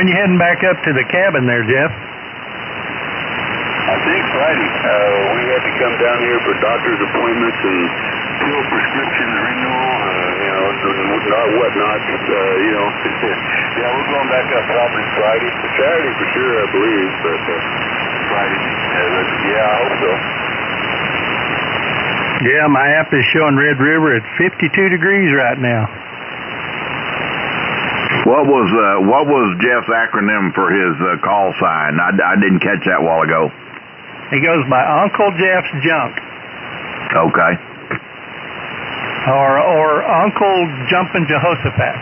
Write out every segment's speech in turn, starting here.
When you heading back up to the cabin there, Jeff? I think Friday. We had to come down here for doctor's appointments and pill prescription renewal, and whatnot. Yeah, we're going back up probably Friday. Saturday for sure, I believe, but Friday. Yeah, I hope so. Yeah, my app is showing Red River at 52 degrees right now. What was Jeff's acronym for his call sign? I didn't catch that a while ago. He goes by Uncle Jeff's Junk. Okay. Or Uncle Jumpin' Jehoshaphat.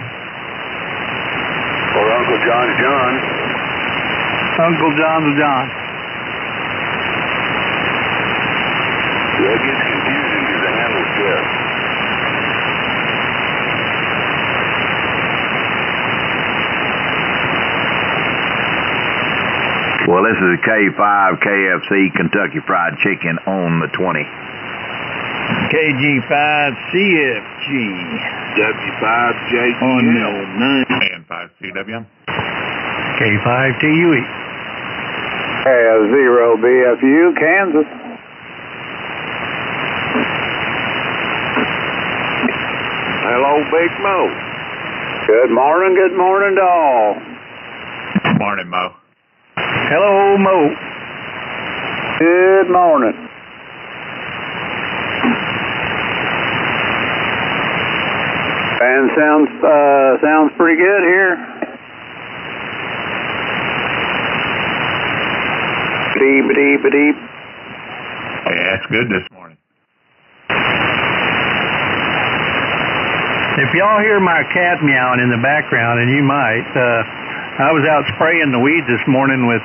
Or Uncle John's John. Uncle John's John. Yeah, it gets confusing because the handle's Jeff. Well, this is K5 KFC Kentucky Fried Chicken on the 20. KG5 CFG. W5JG. On the 9. And 5CW. K5 TUE. 0 BFU, Kansas. Hello, Big Mo. Good morning to all. Morning, Mo. Hello, Mo. Good morning. Band sounds pretty good here. Beep. Yeah, it's good this morning. If y'all hear my cat meowing in the background, and you might, I was out spraying the weeds this morning with,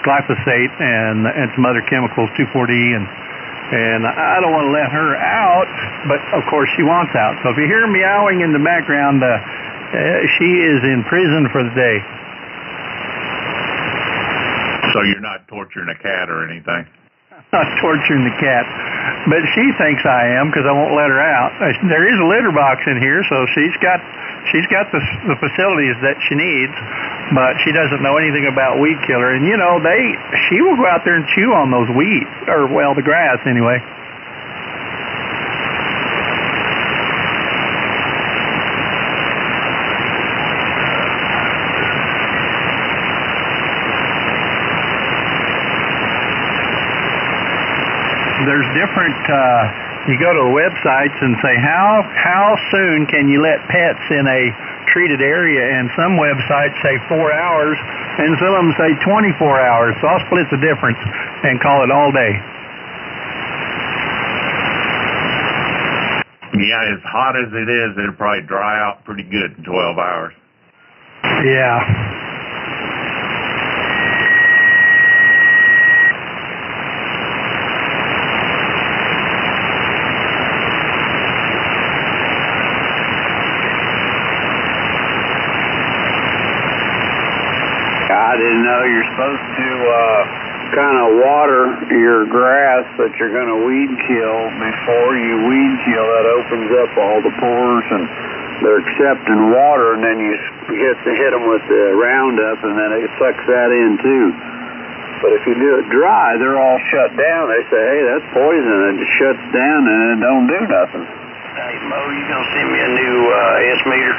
glyphosate and some other chemicals, 2,4-D, and I don't want to let her out, but of course she wants out. So if you hear meowing in the background, she is in prison for the day. So you're not torturing a cat or anything? Not torturing the cat, but she thinks I am because I won't let her out. There is a litter box in here, so she's got the facilities that she needs, but she doesn't know anything about weed killer. And she will go out there and chew on those weeds, or the grass anyway. There's different, you go to websites and say, how soon can you let pets in a treated area? And some websites say 4 hours, and some of them say 24 hours. So I'll split the difference and call it all day. Yeah, as hot as it is, it'll probably dry out pretty good in 12 hours. Yeah. I didn't know you're supposed to kind of water your grass that you're going to weed kill before you weed kill. That opens up all the pores and they're accepting water, and then you hit them with the Roundup, and then it sucks that in too. But if you do it dry, they're all shut down. They say, hey, that's poison. It just shuts down and it don't do nothing. Hey, Mo, you going to send me a new S meter?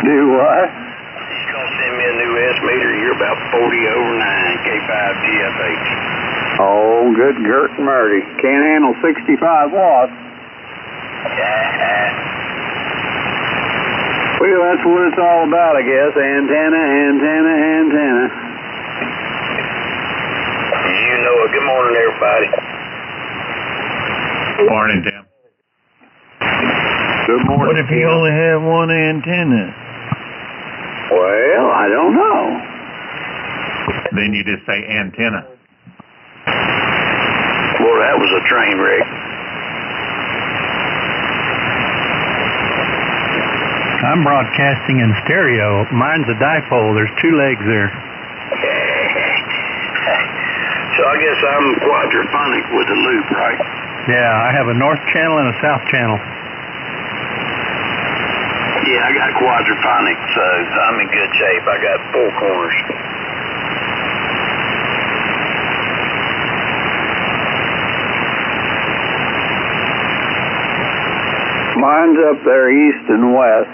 Do what? You going to send me a new S meter? You're about 40 over 9, K5 GFH. Oh, good Gert and Murdy. Can't handle 65 watts. Well, that's what it's all about, I guess. Antenna. You know it. Good morning, everybody. Morning, Tim. Good morning. What if you only have one antenna? Well, I don't know. Then you just say antenna. Boy, that was a train wreck. I'm broadcasting in stereo. Mine's a dipole. There's 2 legs there. So I guess I'm quadraphonic with a loop, right? Yeah, I have a north channel and a south channel. Yeah, I got quadraphonic, so I'm in good shape. I got 4 corners. Mine's up there east and west.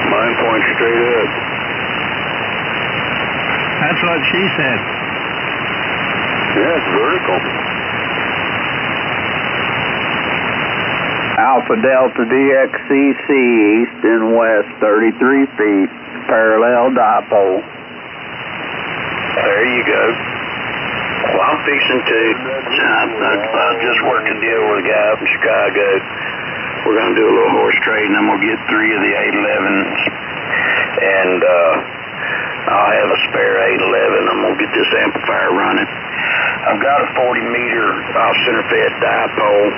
Mine points straight up. That's what she said. Yeah, it's vertical. Alpha Delta DXCC, east and west, 33 feet, parallel dipole. There you go. Well, I'm fixing to, I just worked a deal with a guy up in Chicago. We're going to do a little horse trading. I'm going to get 3 of the 811s, and I'll have a spare 811. I'm going to get this amplifier running. I've got a 40-meter off-center fed dipole.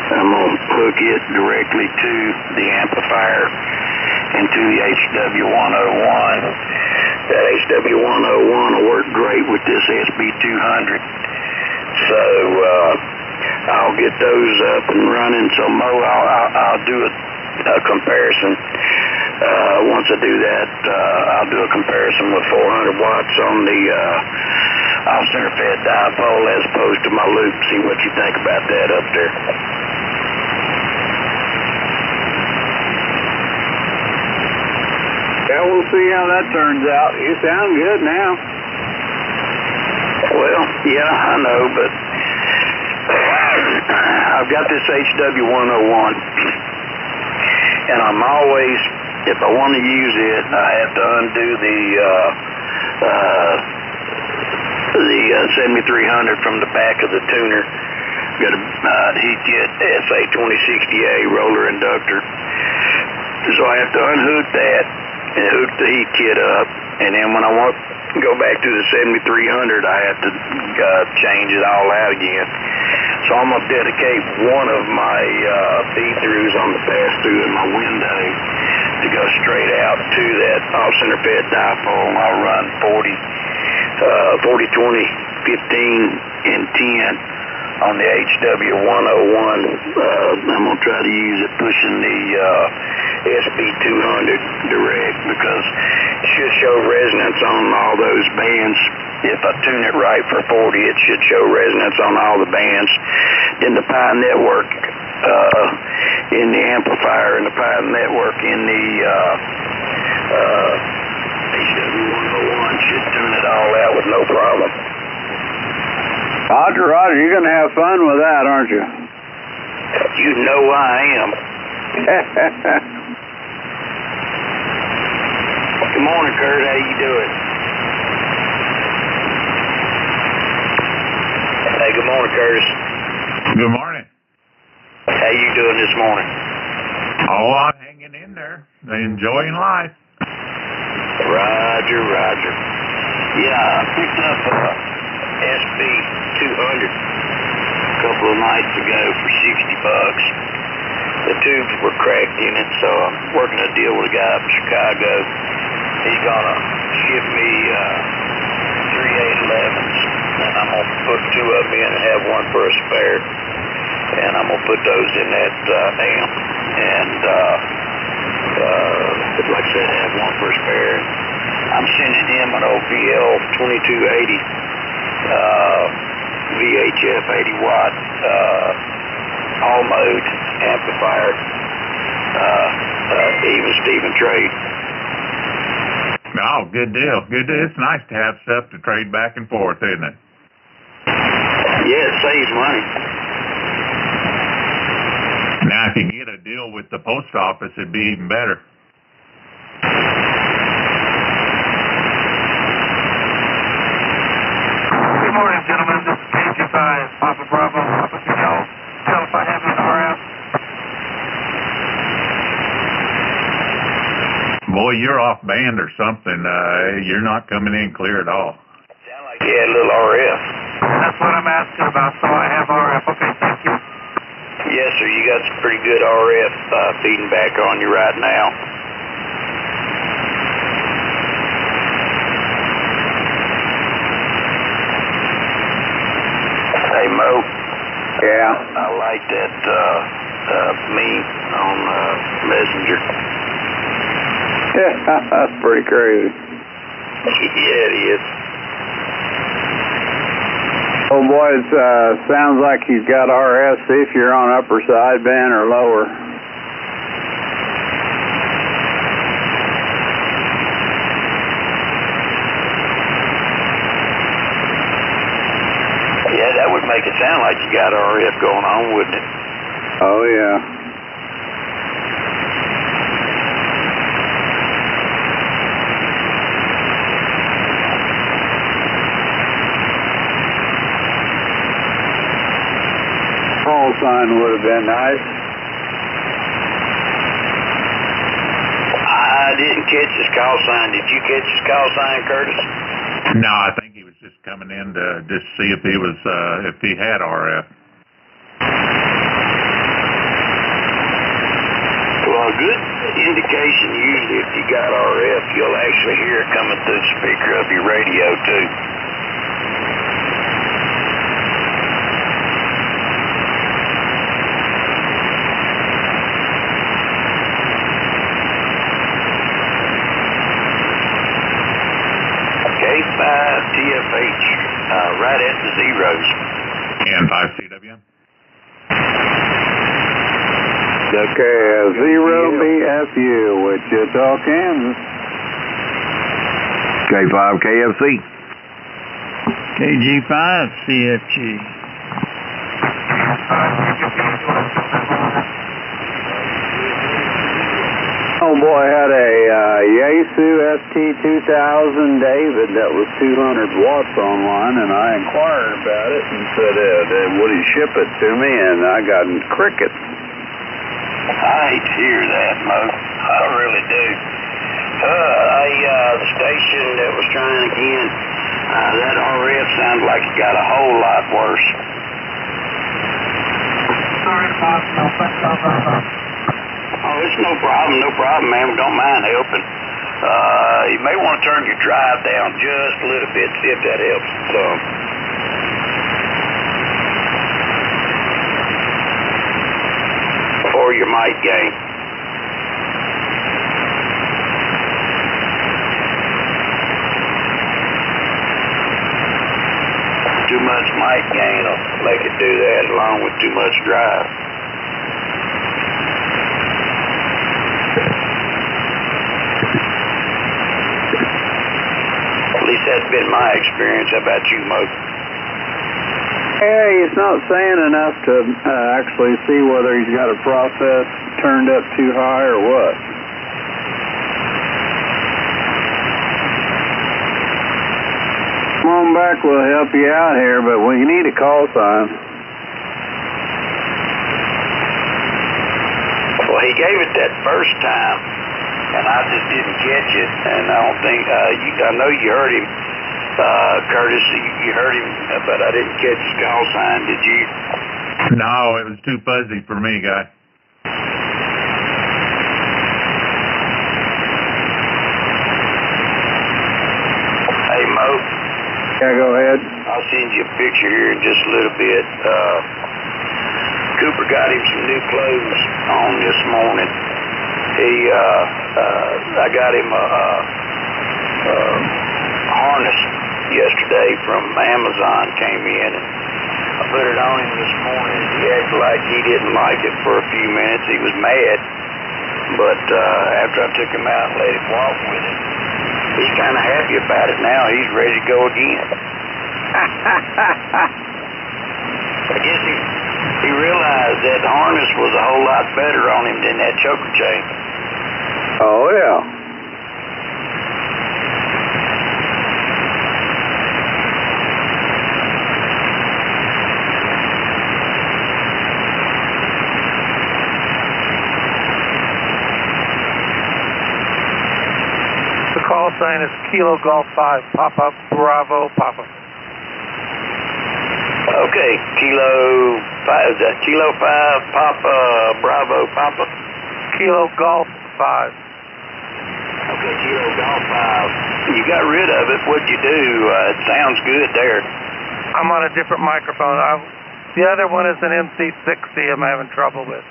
I'm going to hook it directly to the amplifier and to the HW101. That HW101 will work great with this SB200. So I'll get those up and running. So Mo, I'll do a comparison. Once I do that, I'll do a comparison with 400 watts on the off-center fed dipole as opposed to my loop. See what you think about that up there. Yeah, we'll see how that turns out. You sound good now. Well, yeah, I know, but I've got this HW101, and I'm always, if I want to use it, I have to undo the 7300 from the back of the tuner. Got a heat kit SA2060A roller inductor. So I have to unhook that and hook the heat kit up, and then when I want to go back to the 7300, I have to change it all out again. So I'm going to dedicate one of my feed-throughs on the pass-through in my window to go straight out to that off-center fed dipole. I'll run 40, 20, 15, and 10 on the HW101. I'm going to try to use it pushing the SB200 direct because it should show resonance on all those bands. If I tune it right for 40, it should show resonance on all the bands. Then the Pi network in the amplifier and the Pi network in the HW101 should tune it all out with no problem. Roger, Roger, you're going to have fun with that, aren't you? You know I am. Good morning, Kurt. How you doing? Hey, good morning, Curtis. Good morning. How you doing this morning? Oh, I'm hanging in there, enjoying life. Roger, Roger. Yeah, I picked up SB200 a couple of nights ago for $60. The tubes were cracked in it, so I'm working a deal with a guy up in Chicago. He's gonna ship me 3 811s, and I'm gonna put 2 of them in and have one for a spare. And I'm gonna put those in that amp, and like I said, have one for a spare. I'm sending him an OPL 2280 VHF 80 watt all mode amplifier, even Steven trade. Oh, good deal. Good deal. It's nice to have stuff to trade back and forth, isn't it? Yeah, it saves money. Now, if you get a deal with the post office, it'd be even better. Good morning, gentlemen. This is KG5, Papa Bravo, Papa Signal. Tell if I have an RF. Boy, you're off band or something. You're not coming in clear at all. Sound like you had a little RF. That's what I'm asking about, so I have RF. Okay, thank you. Yes, sir. You got some pretty good RF feeding back on you right now. Hey, Mo. Yeah? I like write that me on Messenger. Yeah, that's pretty crazy. Yeah, it is. Oh boy, it sounds like he's got RF. See if you're on upper sideband or lower. Yeah, that would make it sound like you got RF going on, wouldn't it? Oh yeah. Call sign would have been nice. I didn't catch his call sign. Did you catch his call sign, Curtis? No, I think he was just coming in to just see if he was, if he had RF. Well, a good indication usually if you got RF, you'll actually hear it coming through the speaker of your radio too. K5 TFH, right at the zeros. And 5CW. Okay, 0BFU, Wichita, Kansas. K5 KFC. KG5 CFG. Oh boy, had a Yaesu ST2000 David that was 200 watts online, and I inquired about it and said, would he ship it to me? And I got crickets. I hate to hear that, Mo. I really do. The station that was trying again, that RF sounded like it got a whole lot worse. Sorry, Bob. Oh, it's no problem, man. We don't mind helping. You may want to turn your drive down just a little bit, see if that helps. Or your mic gain. Too much mic gain will make it do that along with too much drive. At least that's been my experience. How about you, Mo? Hey, he's not saying enough to actually see whether he's got a process turned up too high or what. Come on back, we'll help you out here, but we need a call sign. Well, he gave it that first time, and I just didn't catch it, and I don't think, I know you heard him. Curtis, you heard him, but I didn't catch his call sign, did you? No, it was too fuzzy for me, guy. Hey, Mo. Yeah, go ahead. I'll send you a picture here in just a little bit. Cooper got him some new clothes on this morning. I got him a harness yesterday from Amazon, came in, and I put it on him this morning. He acted like he didn't like it for a few minutes. He was mad, but after I took him out and let him walk with it, he's kind of happy about it now. He's ready to go again. I guess he realized that harness was a whole lot better on him than that choker chain. Oh, yeah. The call sign is Kilo Golf 5, Papa Bravo Papa. Okay, Kilo 5, is that Kilo 5, Papa Bravo Papa? Kilo Golf 5. Okay, Kilo Golf 5. You got rid of it. What'd you do? It sounds good there. I'm on a different microphone. The other one is an MC60 I'm having trouble with.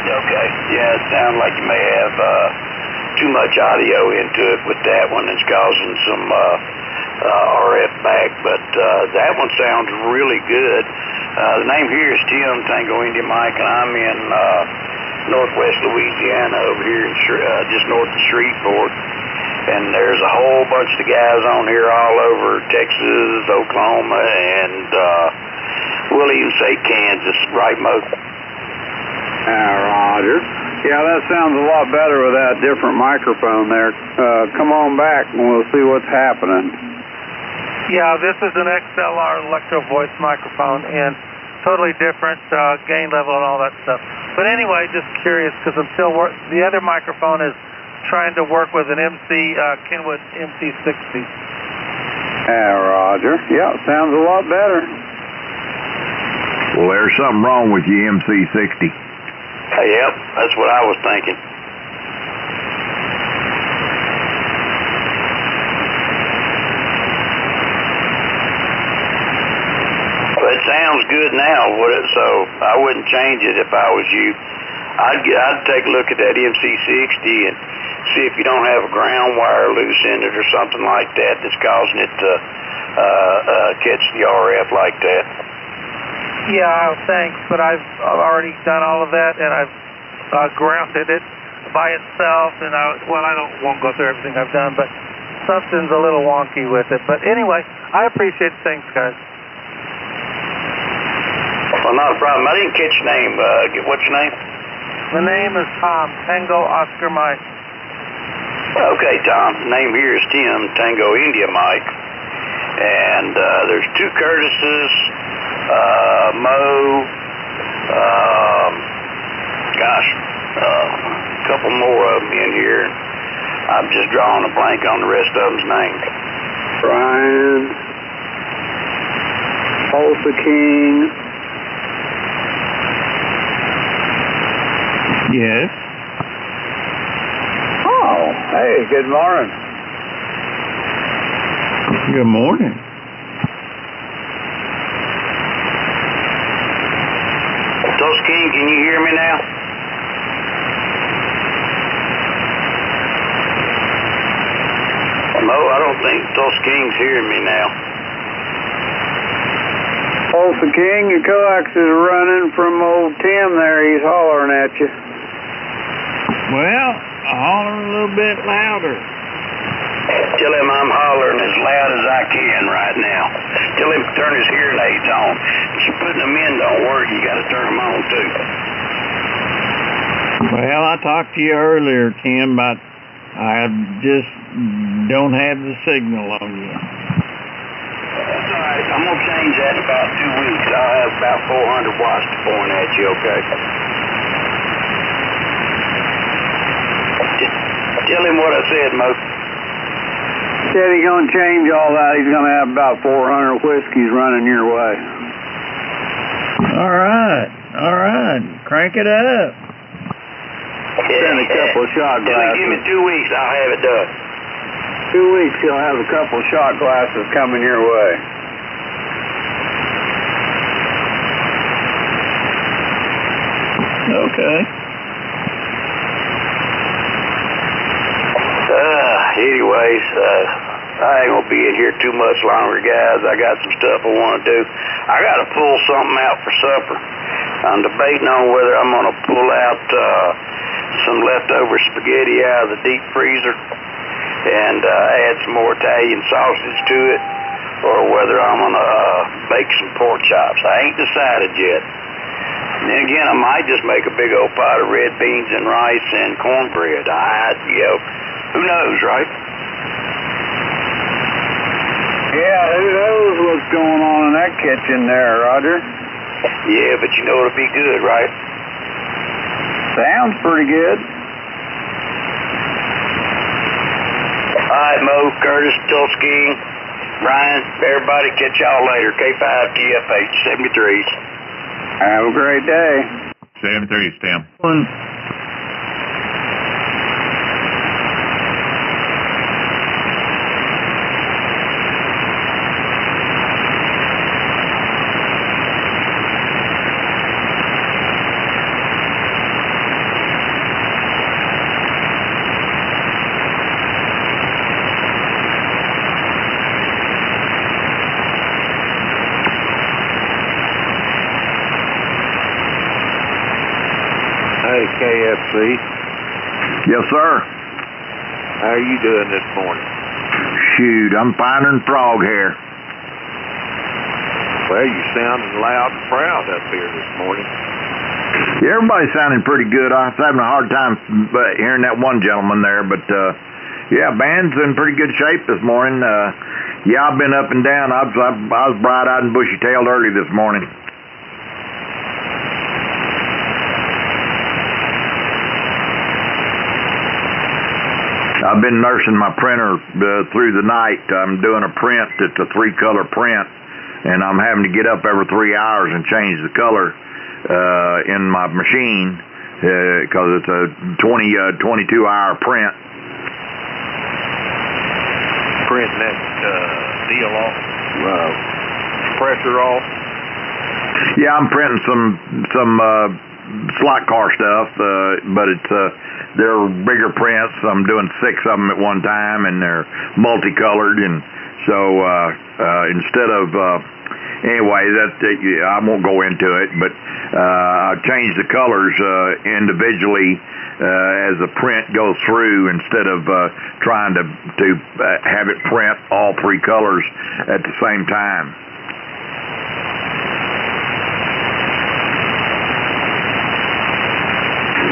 Okay. Yeah, it sounds like you may have too much audio into it with that one. It's causing some RF back, but that one sounds really good. The name here is Tim, Tango India Mike, and I'm in northwest Louisiana over here, in just north of Shreveport. And there's a whole bunch of guys on here all over Texas, Oklahoma, and we'll even say Kansas, right, Mo? Roger. Yeah, that sounds a lot better with that different microphone there. Come on back and we'll see what's happening. Yeah, this is an XLR electro voice microphone and totally different gain level and all that stuff. But anyway, just curious because I'm still the other microphone is trying to work with an Kenwood MC60. Roger. Yeah, sounds a lot better. Well, there's something wrong with your MC60. Yep, that's what I was thinking. Well, it sounds good now, so I wouldn't change it if I was you. I'd take a look at that MC60 and see if you don't have a ground wire loose in it or something like that that's causing it to catch the RF like that. Yeah, thanks, but I've already done all of that, and I've grounded it by itself, and I won't go through everything I've done, but something's a little wonky with it. But anyway, I appreciate it. Thanks, guys. Well, not a problem. I didn't catch your name. What's your name? The name is Tom, Tango Oscar Mike. Okay, Tom. The name here is Tim, Tango India Mike. And there's two Curtises, Mo, a couple more of them in here. I'm just drawing a blank on the rest of them's names. Brian, Tulsa King. Yes. Oh, hey, good morning. Good morning. Tulsa King, can you hear me now? Mo, I don't think Tulsa King's hearing me now. Tulsa King, your coax is running from old Tim there. He's hollering at you. Well, holler a little bit louder. Tell him I'm hollering as loud as I can right now. Tell him to turn his hearing aids on. If you're putting them in don't work, you got to turn them on too. Well, I talked to you earlier, Tim, but I just don't have the signal on you. That's all right. I'm going to change that in about 2 weeks. I'll have about 400 watts to point at you, okay? Tell him what I said, Mo. Said he's going to change all that. He's going to have about 400 whiskeys running your way. All right. Crank it up. Send a couple of shot glasses. Give me 2 weeks. I'll have it done. 2 weeks, he'll have a couple of shot glasses coming your way. Okay. Anyways, I ain't gonna be in here too much longer, guys. I got some stuff I want to do. I got to pull something out for supper. I'm debating on whether I'm gonna pull out some leftover spaghetti out of the deep freezer and add some more Italian sausage to it, or whether I'm gonna bake some pork chops. I ain't decided yet. And then again, I might just make a big old pot of red beans and rice and cornbread. Who knows, right? Yeah, who knows what's going on in that kitchen there, Roger? Yeah, but you know it'll be good, right? Sounds pretty good. All right, Mo, Curtis, Tulsa King, Brian, everybody, catch y'all later. K5 TFH 73s. Have a great day. 73s, Tim. Hey, KFC. Yes, sir. How are you doing this morning? Shoot, I'm finer than frog hair. Well, you sounding loud and proud up here this morning. Yeah, everybody's sounding pretty good. I was having a hard time hearing that one gentleman there, but yeah, band's in pretty good shape this morning. Yeah, I've been up and down. I was bright-eyed and bushy-tailed early this morning. I've been nursing my printer through the night. I'm doing a print. It's a 3-color print, and I'm having to get up every 3 hours and change the color in my machine because it's a 22-hour print. Printing that deal off, pressure off. Yeah, I'm printing some slot car stuff, but it's they're bigger prints. I'm doing 6 of them at one time, and they're multicolored, and so instead of anyway, I won't go into it, but I change the colors individually as the print goes through instead of trying to have it print all 3 colors at the same time.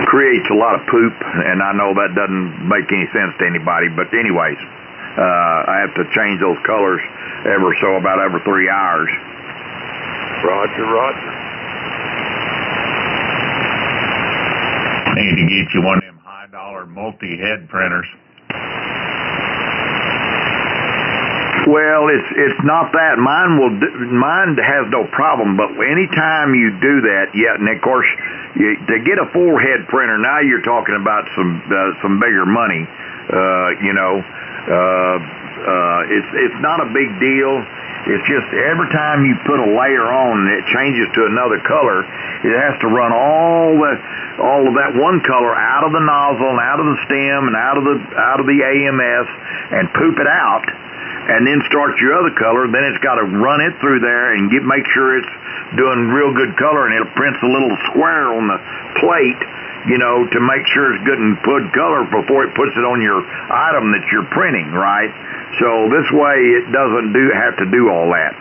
Creates a lot of poop, and I know that doesn't make any sense to anybody, but anyways, I have to change those colors about every 3 hours. Roger. Need to get you one of them high-dollar multi-head printers. Well, it's not that. Mine has no problem, but anytime you do that, yeah, and of course, to get a 4-head printer, now you're talking about some bigger money. It's not a big deal. It's just every time you put a layer on and it changes to another color, it has to run all of that one color out of the nozzle and out of the stem and out of the AMS and poop it out, and then start your other color. Then it's got to run it through there and make sure it's doing real good color, and it prints a little square on the plate, to make sure it's good and good color before it puts it on your item that you're printing, right? So this way it doesn't have to do all that.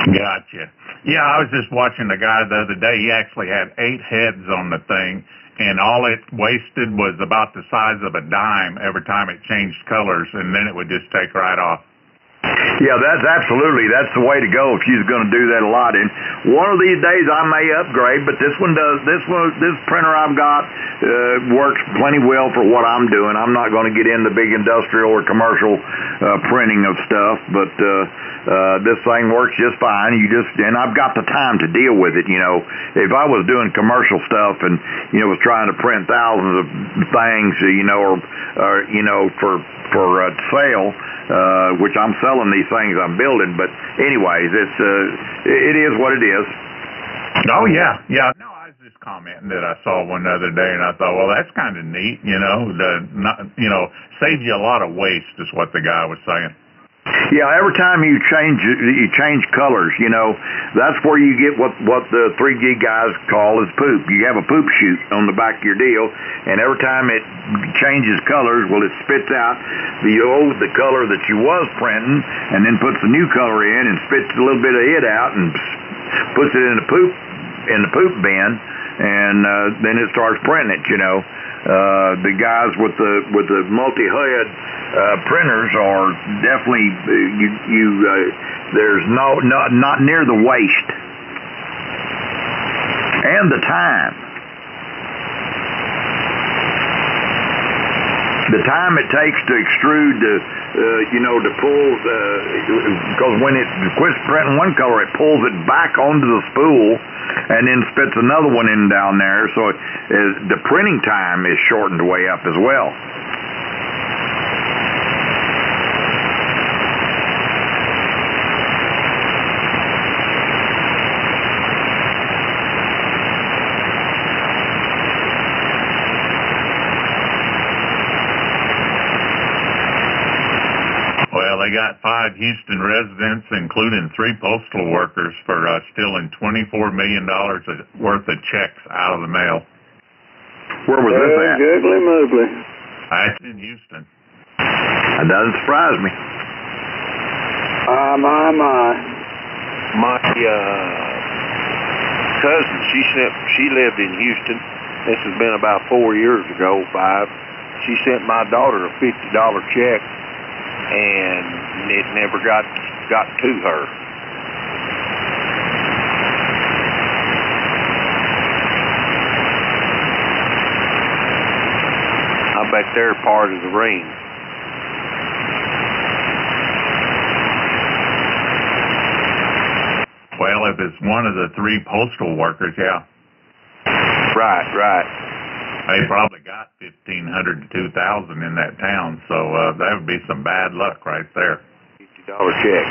Gotcha. Yeah, I was just watching the guy the other day. He actually had 8 heads on the thing, and all it wasted was about the size of a dime every time it changed colors, and then it would just take right off. Yeah, that's the way to go if you're going to do that a lot. And one of these days I may upgrade, but this printer I've got works plenty well for what I'm doing. I'm not going to get into big industrial or commercial printing of stuff, but this thing works just fine. And I've got the time to deal with it. If I was doing commercial stuff and was trying to print thousands of things, or for sale, which I'm selling these things I'm building, but anyways, it is what it is. Oh yeah. No, I was just commenting that I saw one the other day, and I thought, well, that's kind of neat. Saves you a lot of waste, is what the guy was saying. Yeah, every time you change colors, that's where you get what the 3G guys call is poop. You have a poop chute on the back of your deal, and every time it changes colors, well, it spits out the color that you was printing, and then puts the new color in and spits a little bit of it out and puts it in the poop bin, and then it starts printing it. The guys with the multi-head printers are definitely there's not near the waste and the time. The time it takes to extrude to pull because when it quits printing one color, it pulls it back onto the spool and then spits another one in down there. So the printing time is shortened way up as well. Well, they got 5 Houston residents, including 3 postal workers, for stealing $24 million worth of checks out of the mail. Where was this at? Googly moogly. That's in Houston. That doesn't surprise me. My. My cousin, she lived in Houston. This has been about 4 years ago, 5. She sent my daughter a $50 check, and it never got to her. I bet they're part of the ring. Well, if it's one of the 3 postal workers, yeah. Right. They probably got 1,500 to 2,000 in that town, so that would be some bad luck right there. $50 check.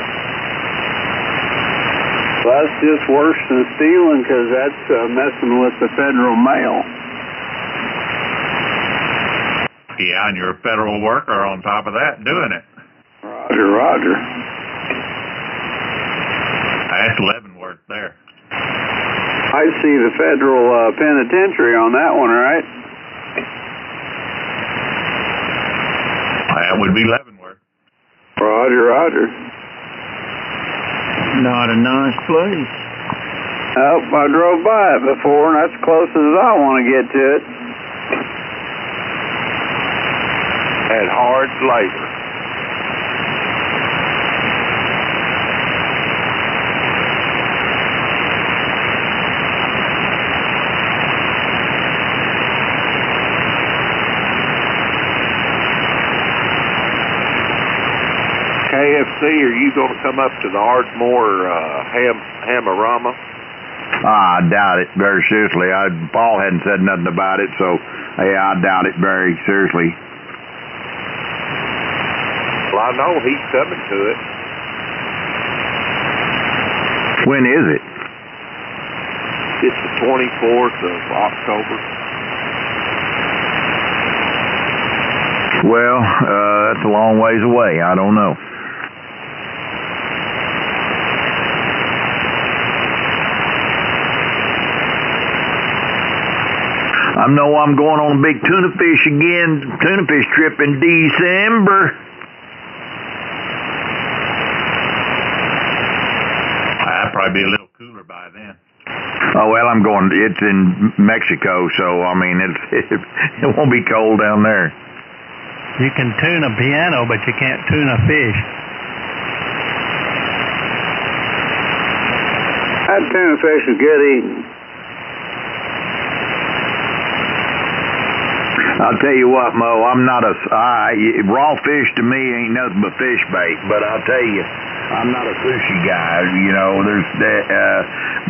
Well, that's just worse than stealing, because that's messing with the federal mail. Yeah, and you're a federal worker on top of that doing it. Roger. That's Leavenworth there. I see the federal penitentiary on that one, right? That would be Leavenworth. Roger. Not a nice place. Oh, I drove by it before, and that's as close as I want to get to it. Had hard labor. KFC, are you going to come up to the Ardmore Hammerama? I doubt it, very seriously. Paul hadn't said nothing about it, so yeah, I doubt it very seriously. Well, I know he's coming to it. When is it? It's the 24th of October. Well, that's a long ways away. I don't know. I know I'm going on a big tuna fish trip in December. That'd probably be a little cooler by then. Oh, well, it's in Mexico, so, I mean, it won't be cold down there. You can tune a piano, but you can't tune a fish. That tuna fish is good eating. I'll tell you what, Mo, I'm not raw fish to me ain't nothing but fish bait, but I'll tell you, I'm not a sushi guy, you know.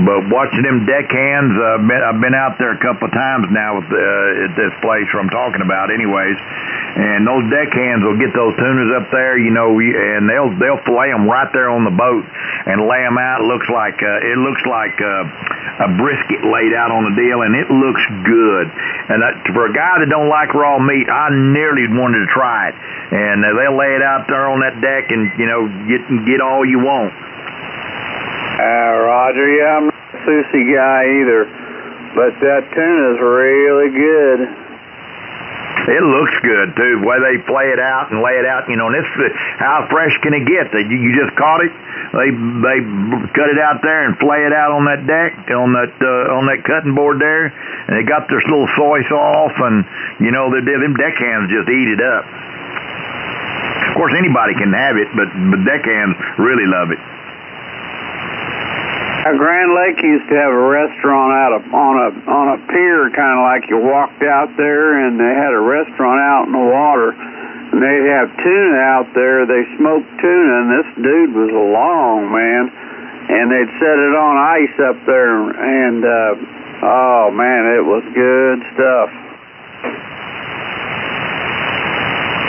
But watching them deckhands, I've been out there a couple of times now at this place where I'm talking about, anyways. And those deckhands will get those tunas up there, you know, and they'll fillet them right there on the boat and lay them out. It looks like a brisket laid out on the deal, and it looks good. And for a guy that don't like raw meat, I nearly wanted to try it. And they'll lay it out there on that deck, and you know, get all you want. Roger, yeah, I'm not a sushi guy either, but that tuna's really good. It looks good too, the way they play it out and lay it out. You know, and how fresh can it get? You just caught it. They cut it out there and flay it out on that deck, on that cutting board there, and they got their little soy sauce, and you know, them deckhands just eat it up. Of course, anybody can have it, but deckhands really love it. Grand Lake used to have a restaurant on a pier, kind of like you walked out there, and they had a restaurant out in the water. And they'd have tuna out there. They smoked tuna, and this dude was long, man. And they'd set it on ice up there, and oh man, it was good stuff.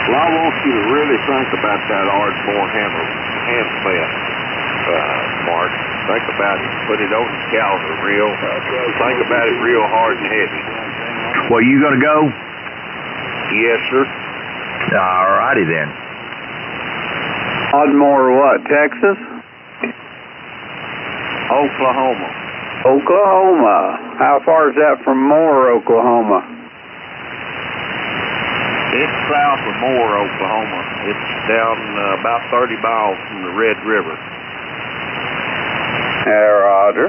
Well, I want you to really think about that Ardmore ham fest, Mark. Think about it. Put it on the calendar think about it real hard and heavy. Well, you gonna go? Yes, sir. All righty then. Ardmore what, Texas? Oklahoma. Oklahoma. How far is that from Moore, Oklahoma? It's south of Moore, Oklahoma. It's down about 30 miles from the Red River. Roger.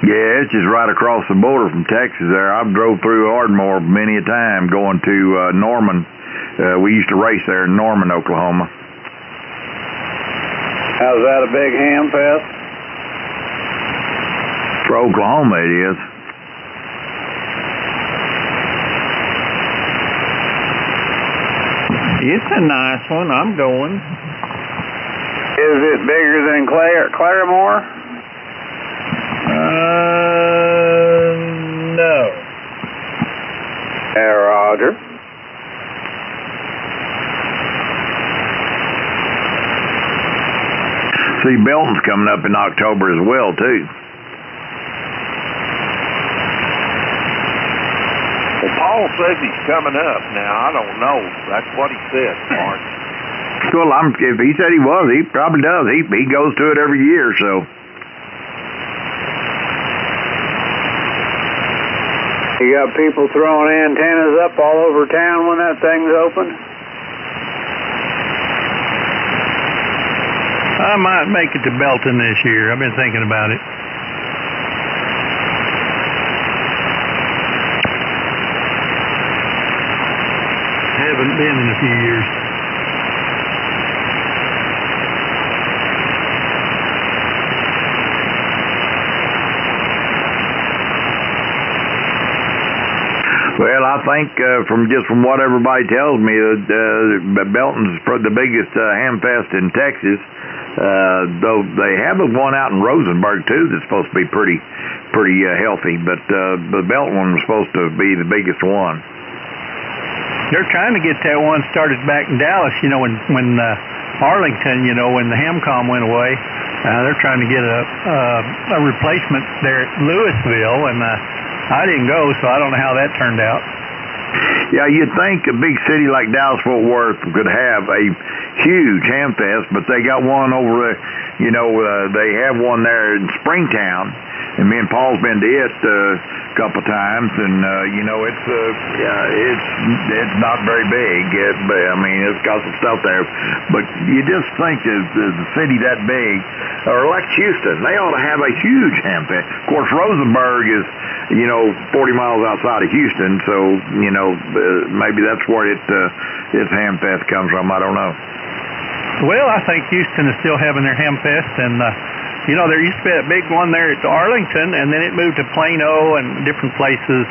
Yeah, it's just right across the border from Texas there. I've drove through Ardmore many a time going to Norman. We used to race there in Norman, Oklahoma. How's that, a big ham fest? For Oklahoma it is. It's a nice one. I'm going. Is it bigger than Claremore? No. Roger. See, Belton's coming up in October as well, too. Well, Paul says he's coming up now. I don't know. That's what he said, Mark. Well, if he said he was, he probably does. He goes to it every year, so. You got people throwing antennas up all over town when that thing's open? I might make it to Belton this year. I've been thinking about it. Haven't been in a few years. Well, I think from what everybody tells me, Belton's the biggest ham fest in Texas. Though they have one out in Rosenberg too that's supposed to be pretty healthy, but the Belton one was supposed to be the biggest one. They're trying to get that one started back in Dallas. You know, when Arlington, you know, when the Hamcom went away, they're trying to get a replacement there at Louisville, and I didn't go, so I don't know how that turned out. Yeah, you'd think a big city like Dallas-Fort Worth could have a huge ham fest, but they got one over, they have one there in Springtown, and me and Paul's been to it a couple of times, and it's not very big. It's got some stuff there, but you just think that the city that big, or like Houston, they ought to have a huge ham fest. Of course, Rosenberg is 40 miles outside of Houston, so maybe that's where its ham fest comes from. I don't know. Well, I think Houston is still having their ham fest, and there used to be a big one there at Arlington, and then it moved to Plano and different places.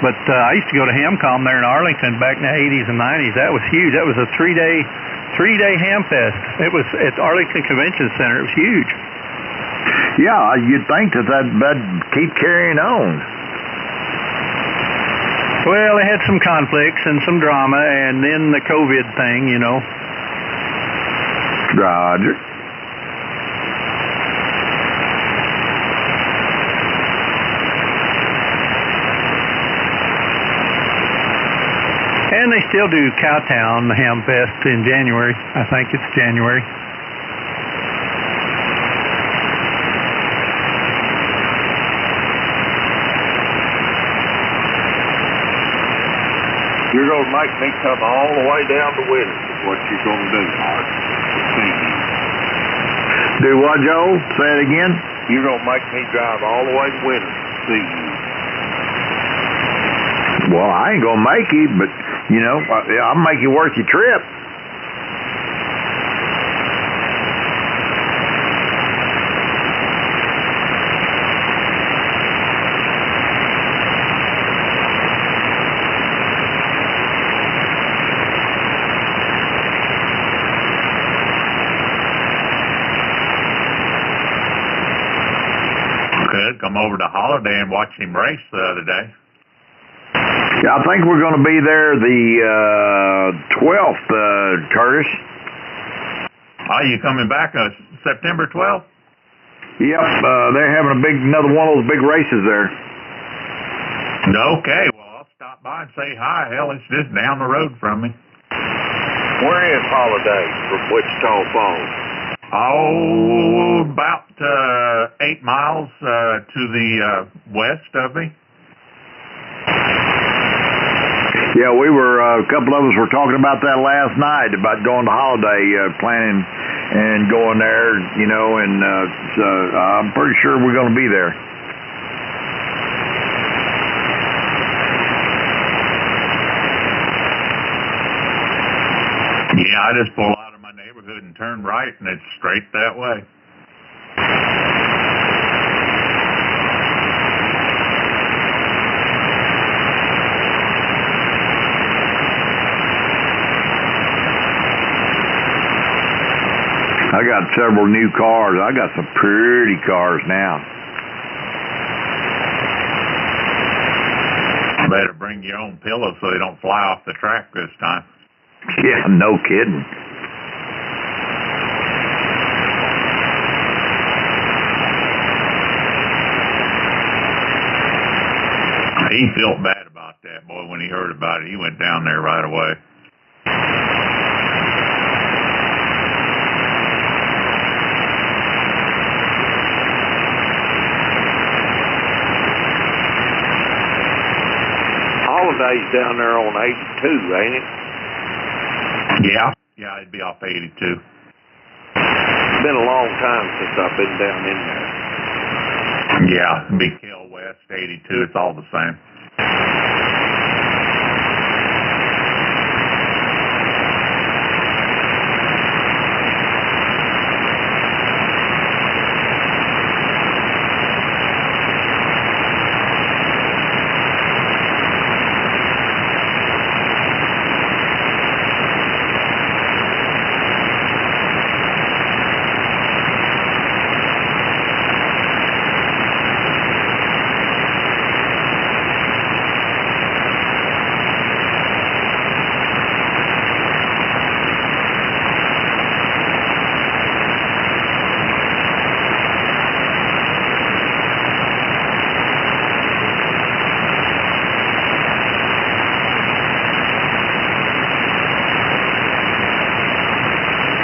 But I used to go to Hamcom there in Arlington back in the 80s and 90s. That was huge. That was a three-day ham fest. It was at Arlington Convention Center. It was huge. Yeah, you'd think that'd keep carrying on. Well, they had some conflicts and some drama, and then the COVID thing, Roger. And they still do Cowtown, the Ham Fest, in January. I think it's January. You're going to make me come all the way down to Winters is what you're going to do, Mark. Do what, Joe? Say it again? You're going to make me drive all the way to Winters to see you. Well, I ain't going to make you, but, I'll make you worth your trip. Come over to Holiday and watch him race the other day. Yeah, I think we're going to be there the 12th, Curtis. Oh, you coming back September 12th? Yep, they're having another one of those big races there. Okay, well, I'll stop by and say hi. Hell, it's just down the road from me. Where is Holiday from Wichita Falls? Oh, about 8 miles to the west of me. Yeah, we were, a couple of us were talking about that last night, about going to Holiday, planning and going there, you know, and so I'm pretty sure we're going to be there. Yeah, I just pull out of my neighborhood and turn right, and it's straight that way. I got several new cars. I got some pretty cars now. Better bring your own pillows so they don't fly off the track this time. Yeah, no kidding. He felt bad about that, boy, when he heard about it. He went down there right away. Holiday's down there on 82, ain't it? Yeah, it'd be off 82. It's been a long time since I've been down in there. Yeah, Big Hill West, 82, it's all the same.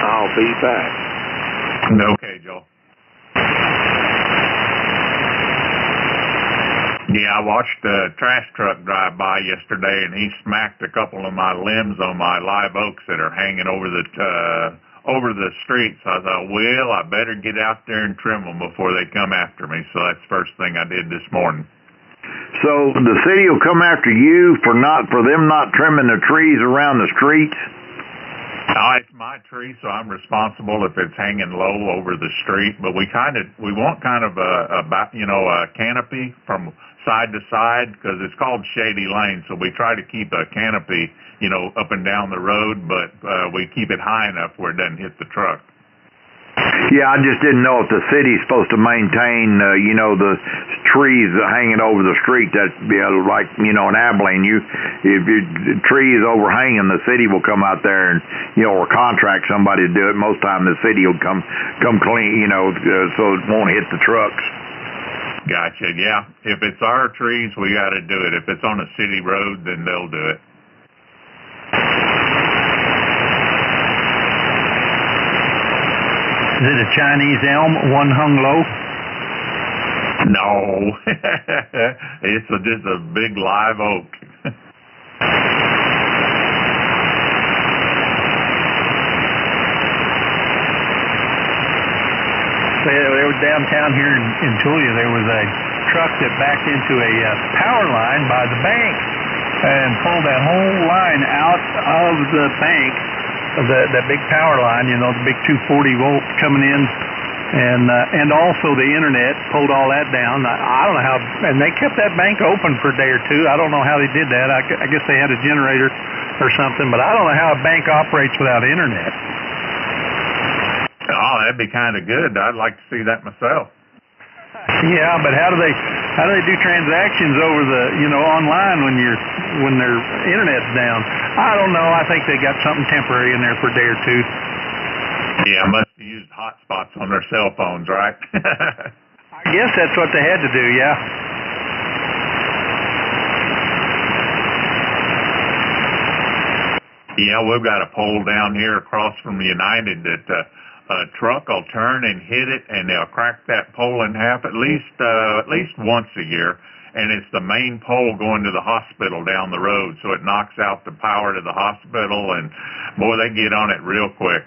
I'll be back. Okay, Joe. Yeah, I watched a trash truck drive by yesterday, and he smacked a couple of my limbs on my live oaks that are hanging over the street. So I thought, well, I better get out there and trim them before they come after me. So that's the first thing I did this morning. So the city will come after you for them not trimming the trees around the streets? It's my tree, so I'm responsible if it's hanging low over the street. But we want kind of a canopy from side to side, because it's called Shady Lane. So we try to keep a canopy, up and down the road, but we keep it high enough where it doesn't hit the truck. Yeah, I just didn't know if the city's supposed to maintain, the trees hanging over the street. That's like, in Abilene, if your tree is overhanging, the city will come out there and, or contract somebody to do it. Most time the city will come clean, so it won't hit the trucks. Gotcha. Yeah. If it's our trees, we got to do it. If it's on a city road, then they'll do it. Is it a Chinese elm, one hung low? No. It's just a big live oak. They were downtown here in Tulia. There was a truck that backed into a power line by the bank and pulled that whole line out of the bank, that big power line, the big 240 volt coming in, and also the internet, pulled all that down. I don't know how, and they kept that bank open for a day or two. I don't know how they did that. I guess they had a generator or something, but I don't know how a bank operates without internet. Oh, that'd be kind of good. I'd like to see that myself. Yeah, but how do they do transactions over the online when their internet's down? I don't know. I think they got something temporary in there for a day or two. Yeah, must have used hotspots on their cell phones, right? I guess that's what they had to do. Yeah. Yeah, we've got a pole down here across from United that a truck will turn and hit it, and they'll crack that pole in half at least once a year. And it's the main pole going to the hospital down the road, so it knocks out the power to the hospital, and boy, they get on it real quick.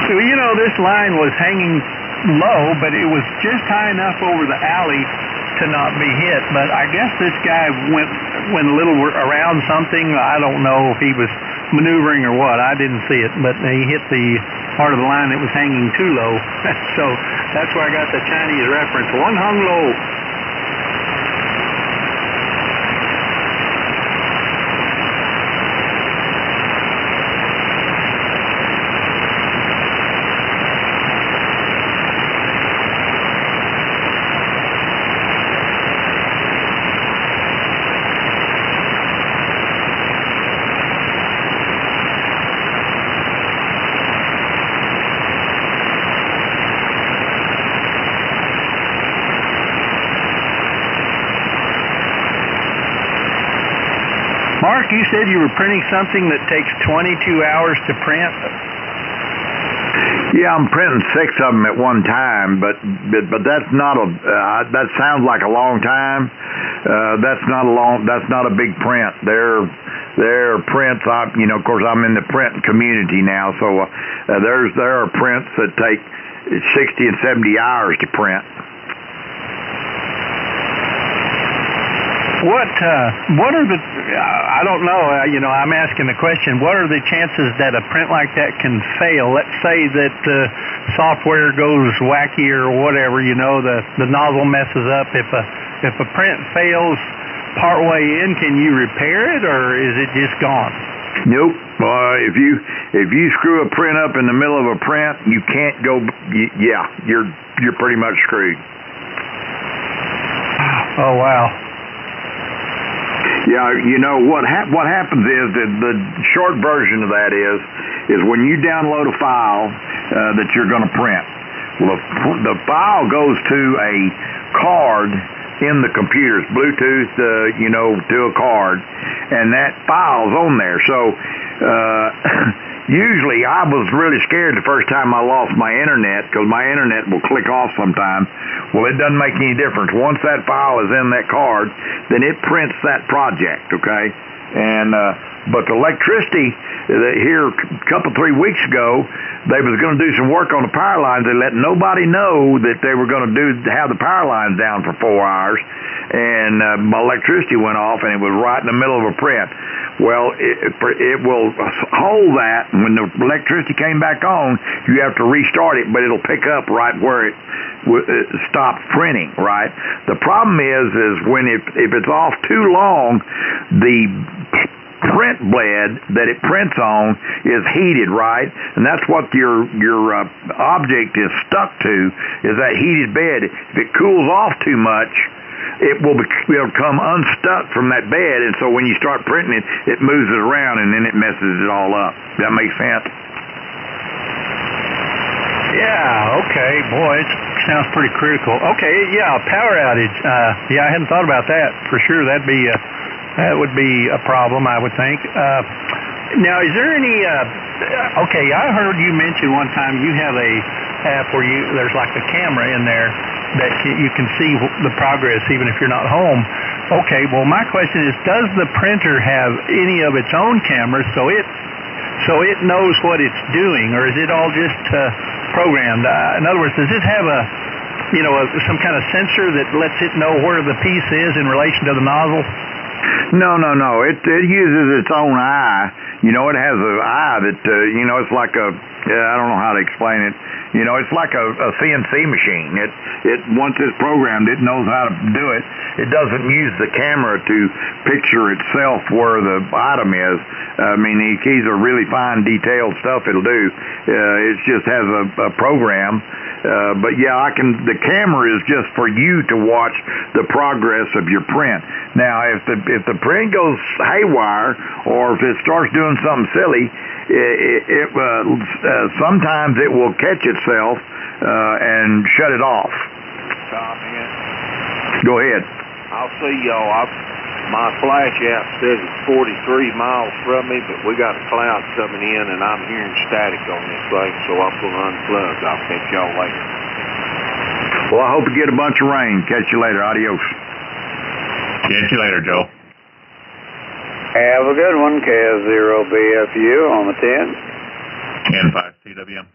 So, you know, this line was hanging low, but it was just high enough over the alley to not be hit. But I guess this guy went a little around something. I don't know if he was maneuvering or what. I didn't see it, but he hit the part of the line that was hanging too low. So that's where I got the Chinese reference. One hung low. Mark, you said you were printing something that takes 22 hours to print? Yeah, I'm printing 6 of them at one time, but that's not that sounds like a long time. That's not a big print. They're prints. Of course, I'm in the print community now, so there are prints that take 60 and 70 hours to print. What are the, I don't know, I'm asking the question, what are the chances that a print like that can fail? Let's say that software goes wacky or whatever, the nozzle messes up. If a print fails partway in, can you repair it, or is it just gone? Nope. If you screw a print up in the middle of a print, you can't go, you're pretty much screwed. Oh, wow. Yeah, what happens is that the short version of that is when you download a file that you're going to print. Well, the file goes to a card in the computer. It's Bluetooth, to a card, and that file's on there. So usually I was really scared the first time I lost my internet, because my internet will click off sometimes. Well, it doesn't make any difference. Once that file is in that card, then it prints that project, okay? And but the electricity, here a couple, 3 weeks ago, they was going to do some work on the power lines. They let nobody know that they were going to have the power lines down for 4 hours, and my electricity went off, and it was right in the middle of a print. Well, it will hold that. When the electricity came back on, you have to restart it, but it'll pick up right where it stopped printing, right? The problem is when if it's off too long, the print blade that it prints on is heated, right? And that's what your object is stuck to, is that heated bed. If it cools off too much, it'll come unstuck from that bed, and so when you start printing it, it moves it around, and then it messes it all up. Does that make sense? Yeah, okay. Boy, it sounds pretty critical. Okay, yeah, power outage. I hadn't thought about that. For sure, that would be a problem, I would think. Now, is there any, I heard you mention one time you have a app where there's like a camera in there that you can see the progress even if you're not home. Okay, well, my question is, does the printer have any of its own cameras so it knows what it's doing, or is it all just programmed? In other words, does it have some kind of sensor that lets it know where the piece is in relation to the nozzle? No. It uses its own eye. It has an eye that, it's like I don't know how to explain it. It's like a CNC machine. It once it's programmed, it knows how to do it. It doesn't use the camera to picture itself where the item is. I mean, these are really fine, detailed stuff it'll do. It just has a program. But yeah, the camera is just for you to watch the progress of your print. Now, if the print goes haywire, or if it starts doing something silly, sometimes it will catch itself and shut it off. Comment. Go ahead. I'll see y'all. My flash app says it's 43 miles from me, but we got a cloud coming in, and I'm hearing static on this thing, so I'm going to unplug. I'll catch y'all later. Well, I hope you get a bunch of rain. Catch you later. Adios. Catch you later, Joe. Have a good one, KF0BFU on the 10. And 5 CWM.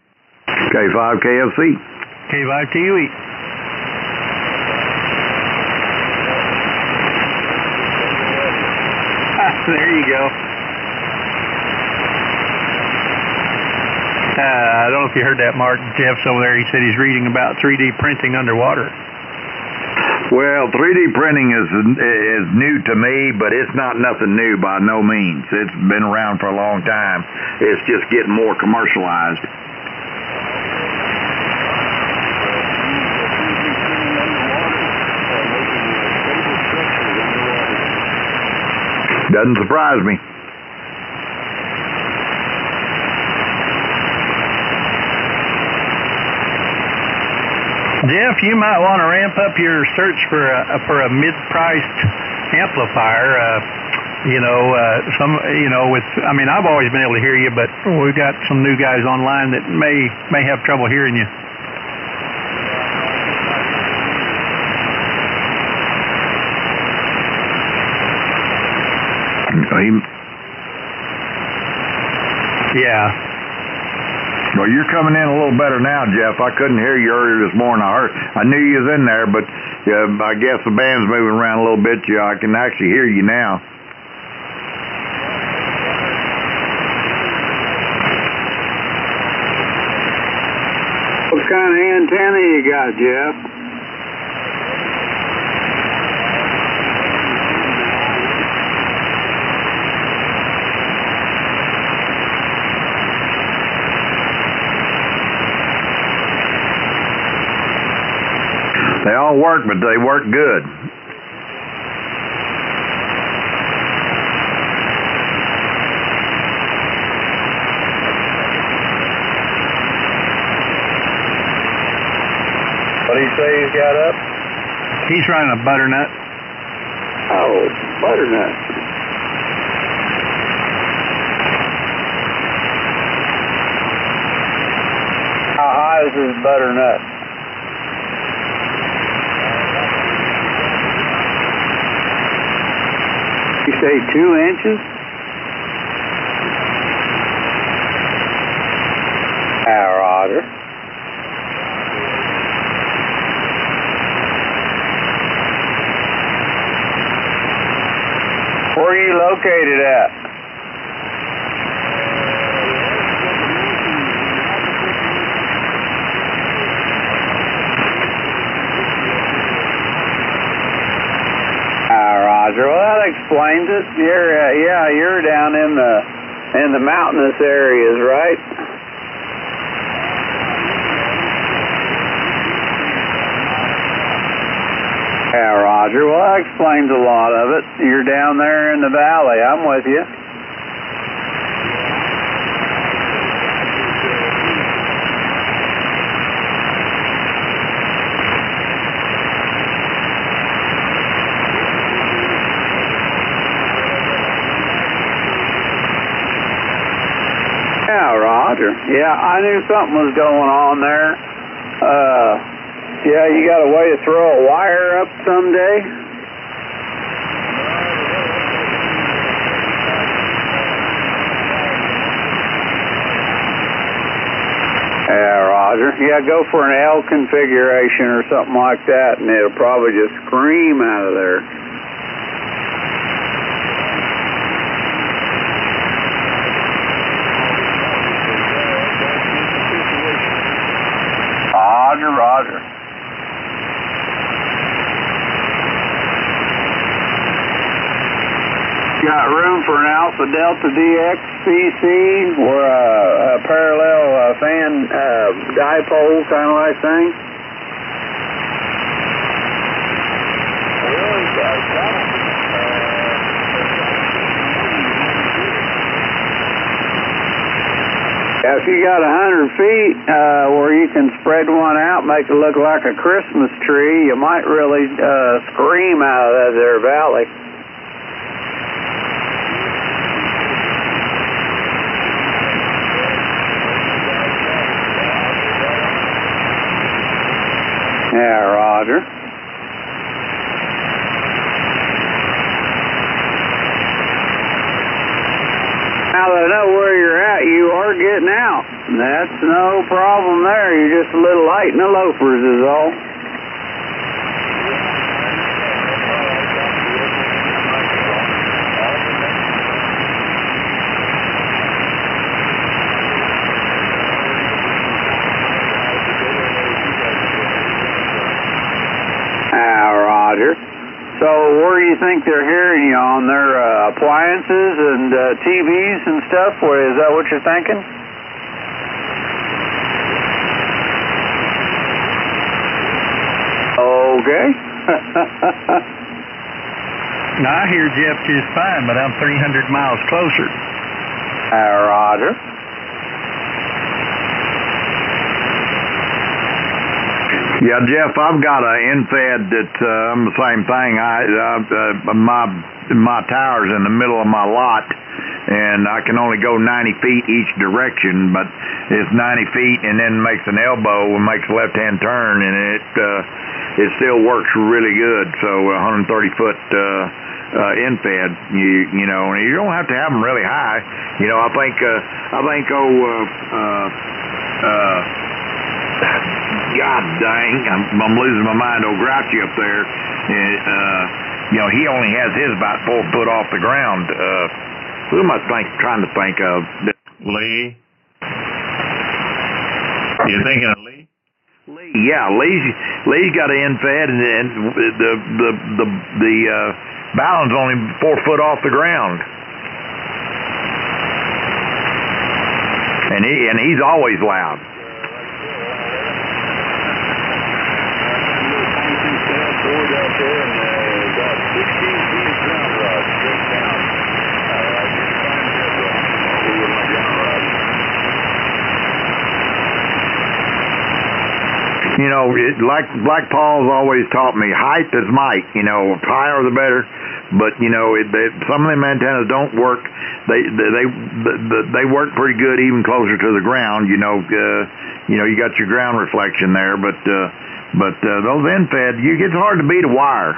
K5 KFC. K5TUE. There you go. I don't know if you heard that, Mark. Jeff's over there. He said he's reading about 3D printing underwater. Well, 3D printing is new to me, but it's not nothing new by no means. It's been around for a long time. It's just getting more commercialized. Doesn't surprise me. Jeff, you might want to ramp up your search for a mid-priced amplifier. I've always been able to hear you, but we've got some new guys online that may have trouble hearing you. Yeah. Well, you're coming in a little better now, Jeff. I couldn't hear you earlier this morning. I knew you was in there, but I guess the band's moving around a little bit. I can actually hear you now. What kind of antenna you got, Jeff? They all work, but they work good. What do you say he's got up? He's running a butternut. Oh, butternut. How high is his butternut? You say 2 inches? Roger. Where are you located at? Roger. Well, that explains it. You're down in the mountainous areas, right? Yeah, Roger. Well, that explains a lot of it. You're down there in the valley. I'm with you. Yeah, Roger. Yeah, I knew something was going on there. Yeah, you got a way to throw a wire up someday? Yeah, Roger. Yeah, go for an L configuration or something like that, and it'll probably just scream out of there. Roger. Got room for an Alpha Delta DX PC or a parallel fan dipole kind of like thing? If you got 100 feet where you can spread one out, make it look like a Christmas tree, you might really scream out of that there valley. Yeah, roger. Now that I know where you're at, you are getting out. That's no problem there. You're just a little light in the loafers is all. Roger. So where do you think they're hearing you on their appliances and TVs and stuff? Is that what you're thinking? Okay. Now, I hear Jeff just fine, but I'm 300 miles closer. Roger. Yeah, Jeff, I've got an end-fed that's the same thing. My tower's in the middle of my lot, and I can only go 90 feet each direction, but it's 90 feet and then makes an elbow and makes a left-hand turn, and it still works really good. So 130-foot end-fed, you know, and you don't have to have them really high. You know, I think God dang, I'm losing my mind. Old Grouchy up there, you know, he only has his about 4 foot off the ground. Who am I trying to think of? Lee? You thinking of Lee? Lee, yeah, Lee's got an end fed, and the ballon's only 4 foot off the ground, and he's always loud. Out there and about 16 feet of ground rod straight down. I couldn't find it with my ground rod. You know, like Paul's always taught me, height is might. You know, higher the better. But you know, some of them antennas don't work. They work pretty good even closer to the ground. You know, you got your ground reflection there, but those end-fed, it's hard to beat a wire.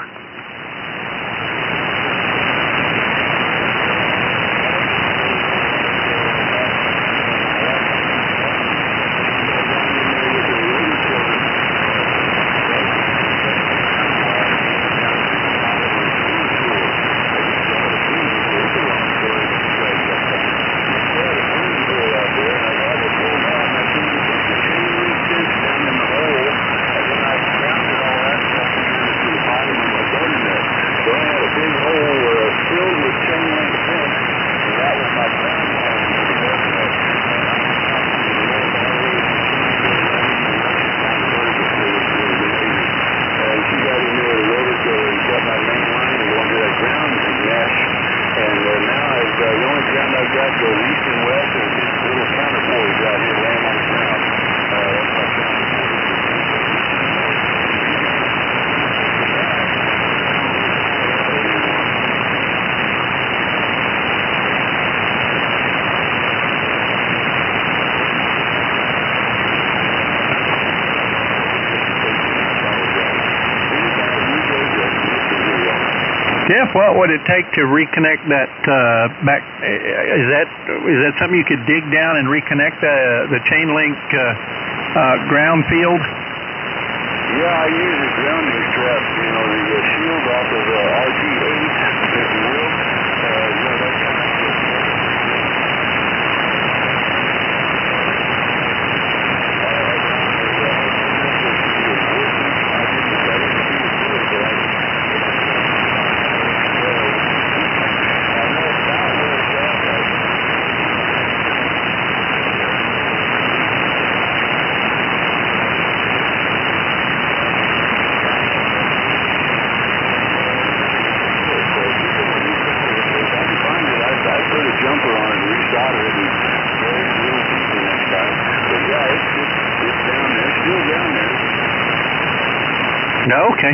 Jeff, what would it take to reconnect that back? Is that something you could dig down and reconnect the chain link ground field? Yeah, I use a grounding strap, you know, the shield off of RG8, if you will. You know, that kind of stuff. No, okay.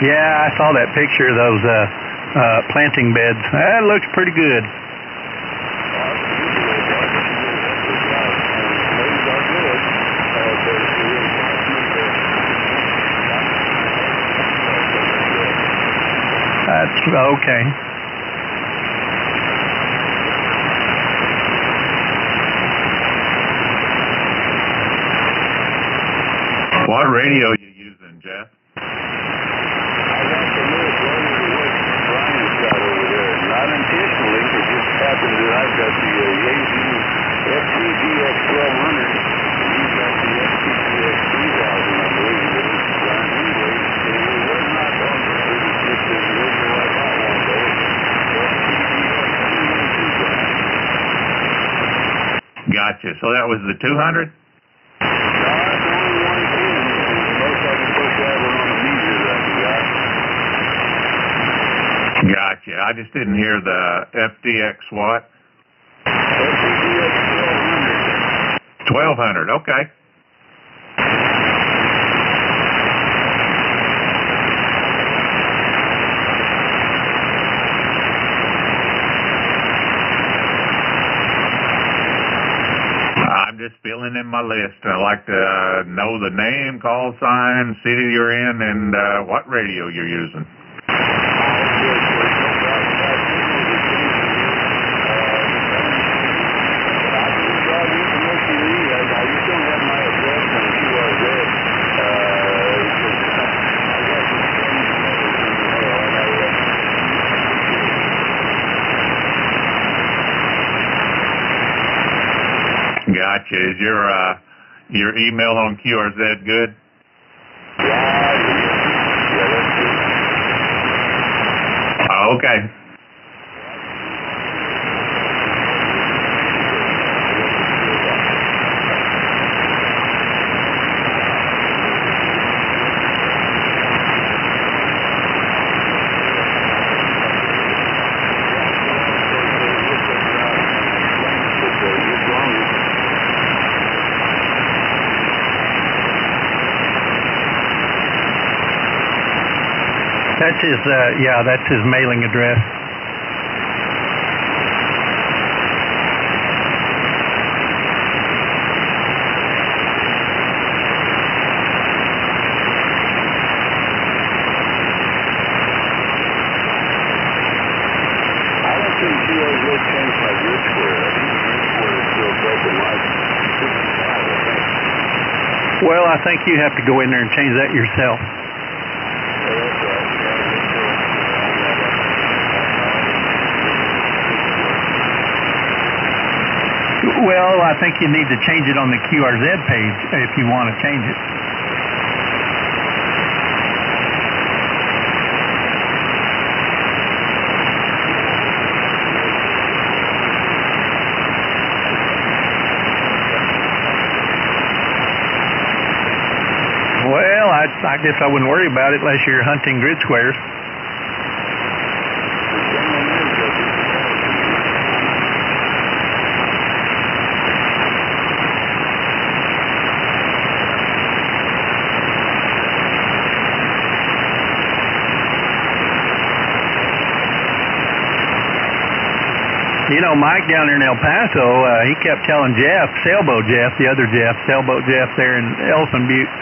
Yeah, I saw that picture of those planting beds. That looks pretty good. That's okay. What radio are you using, Jeff? I got the little brother that Brian's got over there. Not intentionally, it just happened that I've got the Yaesu FTGX 1200, and he's got the FTGX 3000, I believe it is. Brian, anyway, it was not on the 36 in the radio I got one day. FTGX 212, Brian. Gotcha. So that was the 200? Gotcha. I just didn't hear the FDX what? FTGX 1200. Okay. I'm just filling in my list. I like to know the name, call sign, city you're in, and what radio you're using. Gotcha. Is your email on QRZ good? Okay. That's his, that's his mailing address. I don't think QRZ changed my grid square. I think the grid square is still broken like 55, I think. Well, I think you have to go in there and change that yourself. Well, I think you need to change it on the QRZ page if you want to change it. Well, I guess I wouldn't worry about it unless you're hunting grid squares. You know, Mike down there in El Paso, he kept telling Jeff, Sailboat Jeff, the other Jeff, Sailboat Jeff there in Elephant Butte,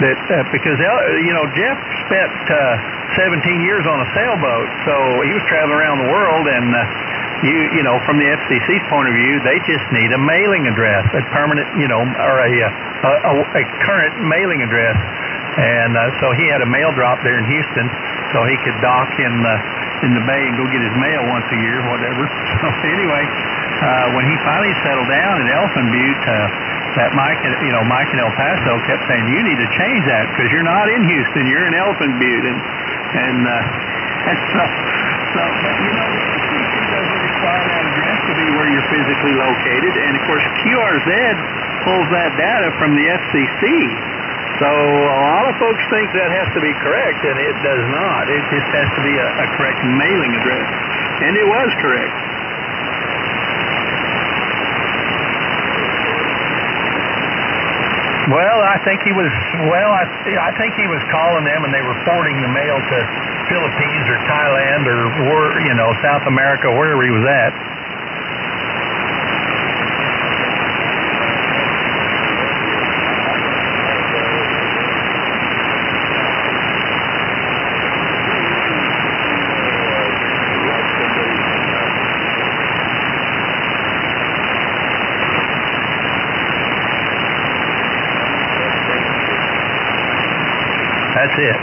that because, Jeff spent 17 years on a sailboat, so he was traveling around the world, and from the FCC's point of view, they just need a mailing address, a permanent, or a current mailing address. And so he had a mail drop there in Houston, so he could dock in the bay and go get his mail once a year, whatever. So anyway, when he finally settled down in Elephant Butte, that Mike and El Paso kept saying, "You need to change that because you're not in Houston, you're in Elephant Butte." And so FCC doesn't require that address to be where you're physically located, and of course QRZ pulls that data from the FCC. So a lot of folks think that has to be correct, and it does not. It just has to be a correct mailing address, and it was correct. Well, I think he was. Well, I think he was calling them, and they were forwarding the mail to Philippines or Thailand or South America, wherever he was at. That's it.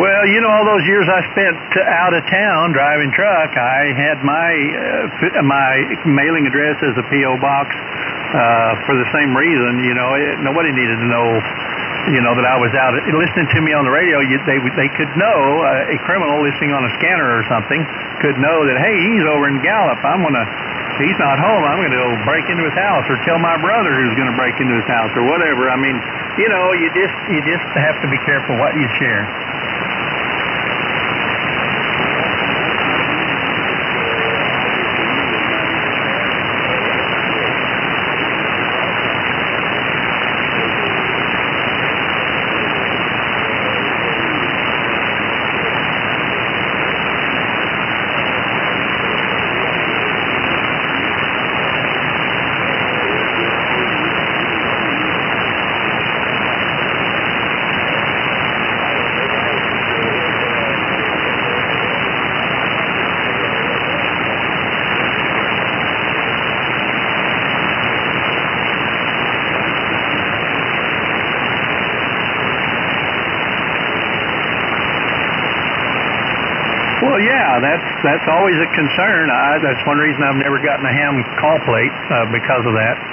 Well, all those years I spent out of town driving truck, I had my mailing address as a P.O. box for the same reason. Nobody needed to know, that I was out listening to me on the radio. They could know a criminal listening on a scanner or something could know that, hey, he's over in Gallup. He's not home. I'm going to go break into his house, or tell my brother who's going to break into his house, or whatever. I mean, you just have to be careful what you share. Well, yeah, that's always a concern. That's one reason I've never gotten a ham call plate because of that.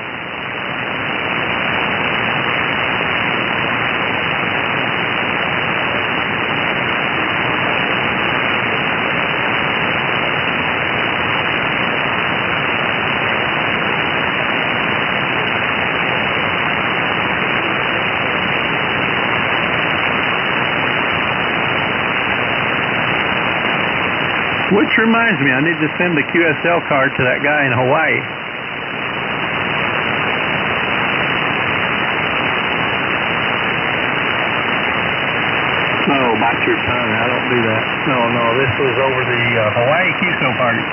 Which reminds me, I need to send the QSL card to that guy in Hawaii. No, bite your tongue. I don't do that. No, this was over the Hawaii QSO party.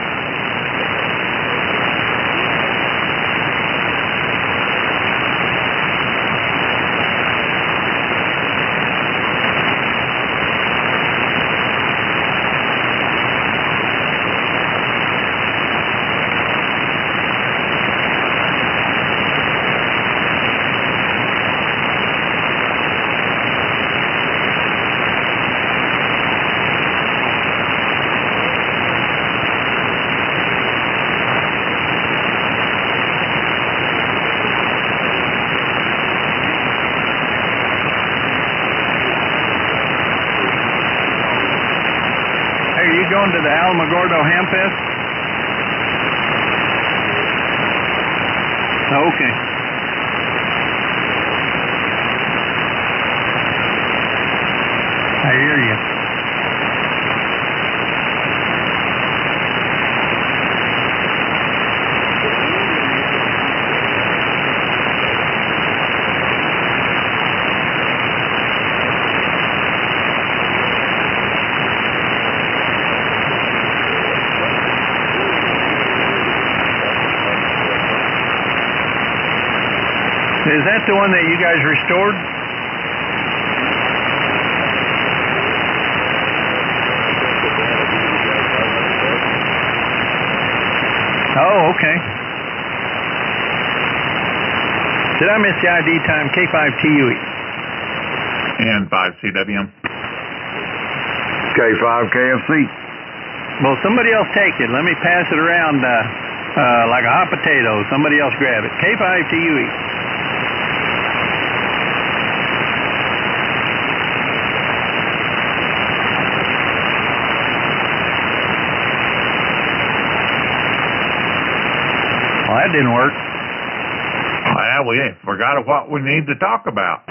Going to the Alamogordo Ham Fest? Okay. I hear you. Is that the one that you guys restored? Oh, okay. Did I miss the ID time? K5TUE. And 5CWM. K5KFC. Well, somebody else take it. Let me pass it around like a hot potato. Somebody else grab it. K5TUE. Well, that didn't work. Well, we forgot what we need to talk about.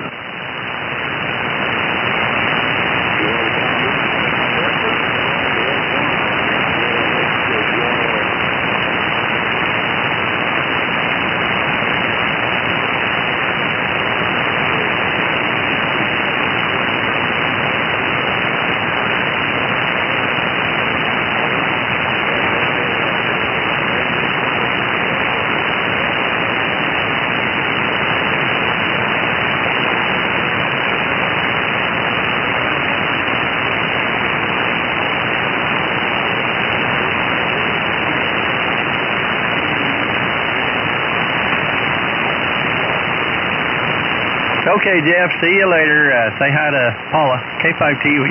Okay, Jeff, see you later. Say hi to Paula, K5TUE.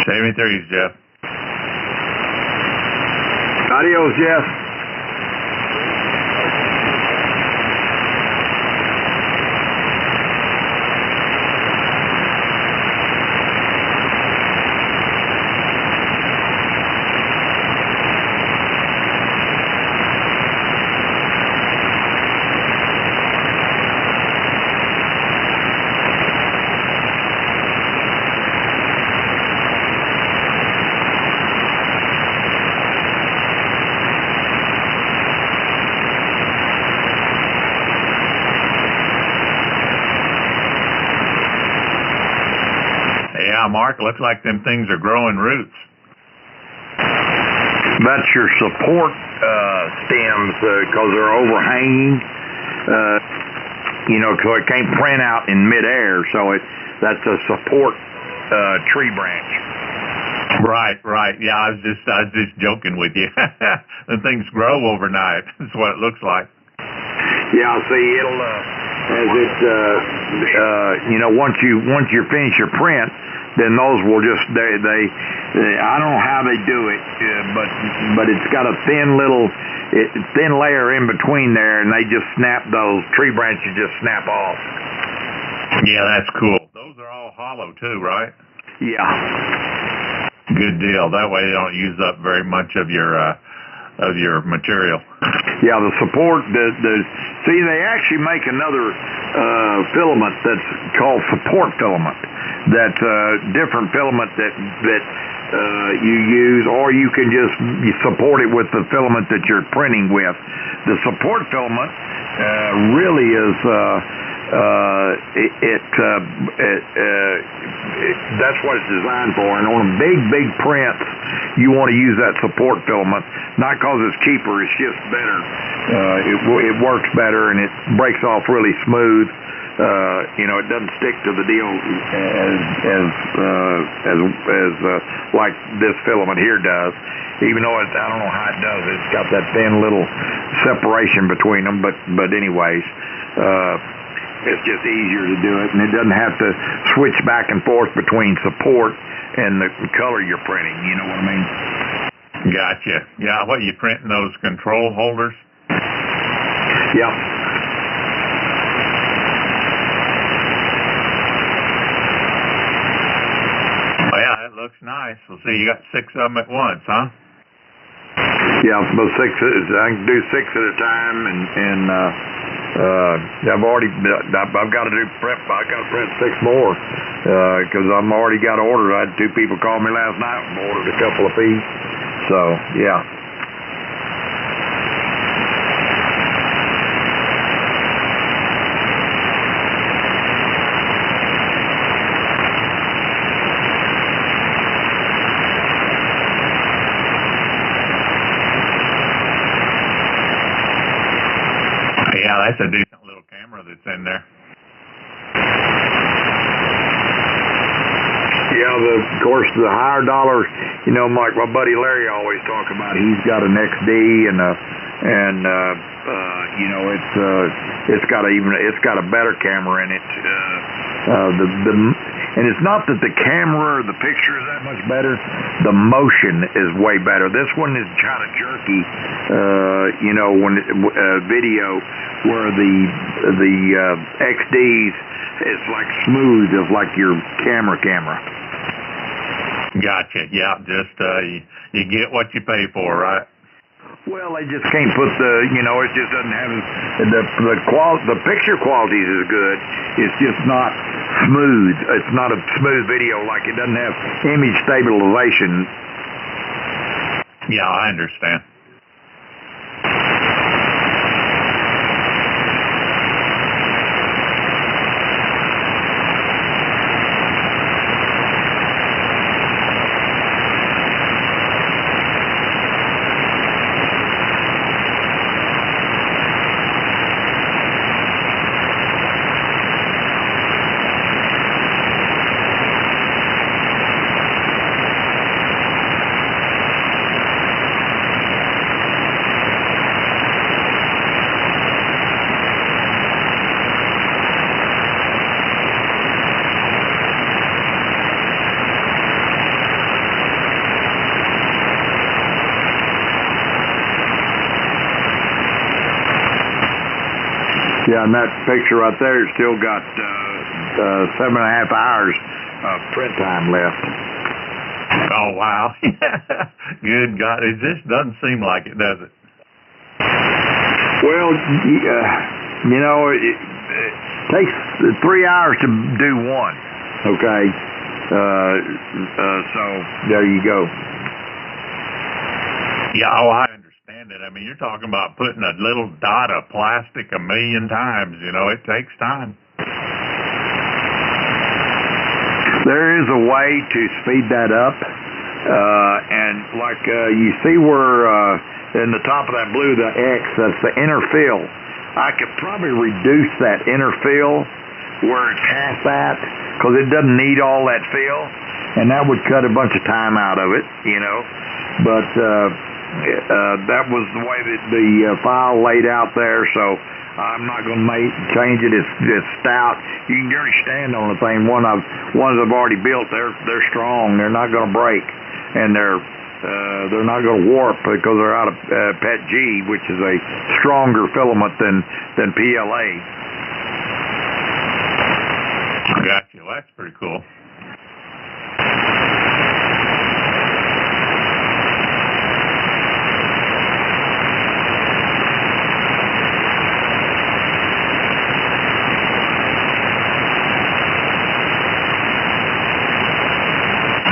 73s, Jeff. Adios, Jeff. Yeah, Mark, looks like them things are growing roots. That's your support stems because they're overhanging. So it can't print out in midair. So that's a support tree branch. Right. Yeah, I was just joking with you. The things grow overnight. That's what it looks like. Yeah, see, it'll as it once you finish your print, then those will just they I don't know how they do it, but it's got a thin layer in between there, and they just snap those tree branches just snap off. Yeah, that's cool. Those are all hollow too, right? Yeah. Good deal. That way they don't use up very much of your material. Yeah, the support. See, they actually make another filament that's called support filament. That's a different filament that you use, or you can just support it with the filament that you're printing with. The support filament really is that's what it's designed for. And on big prints, you want to use that support filament, not because it's cheaper, it's just better. It works better and it breaks off really smooth. It doesn't stick to the deal as like this filament here does. Even though I don't know how it does, it's got that thin little separation between them. But anyways, it's just easier to do it, and it doesn't have to switch back and forth between support and the color you're printing. You know what I mean? Gotcha. Yeah, what, you printing those control holders? Yeah. Oh, yeah, that looks nice. Well, see, you got 6 of them at once, huh? Yeah, but I can do 6 at a time, and I've got to do prep. I got to print 6 more because I'm already got orders. I had 2 people call me last night and ordered a couple of piece. So yeah. Yeah, that's a decent little camera that's in there. Yeah, of course, the higher dollar, like my buddy Larry always talk about, he's got an XD it's got a better camera in it. And it's not that the camera or the picture is that much better. The motion is way better. This one is kind of jerky, when video, where the XDs is like smooth, as like your camera. Gotcha. Yeah, just you get what you pay for, right? Well, they just can't put it just doesn't have the picture quality is good. It's just not smooth. It's not a smooth video, like it doesn't have image stabilization. Yeah, I understand. Yeah, and that picture right there has still got 7.5 hours of print time left. Oh, wow. Good God. It just doesn't seem like it, does it? Well, it takes 3 hours to do one, okay? So there you go. Yeah, I understand it. I mean, you're talking about putting a little dot of plastic 1 million times. It takes time. There is a way to speed that up, and like you see where in the top of that blue, the X, that's the inner fill. I could probably reduce that inner fill where it's half that, because it doesn't need all that fill, and that would cut a bunch of time out of it, But that was the way that the file laid out there, so I'm not going to change it. It's stout. You can barely stand on the thing. Ones I've already built, they're strong. They're not going to break, and they're not going to warp because they're out of PETG, which is a stronger filament than PLA. Gotcha. Well, that's pretty cool.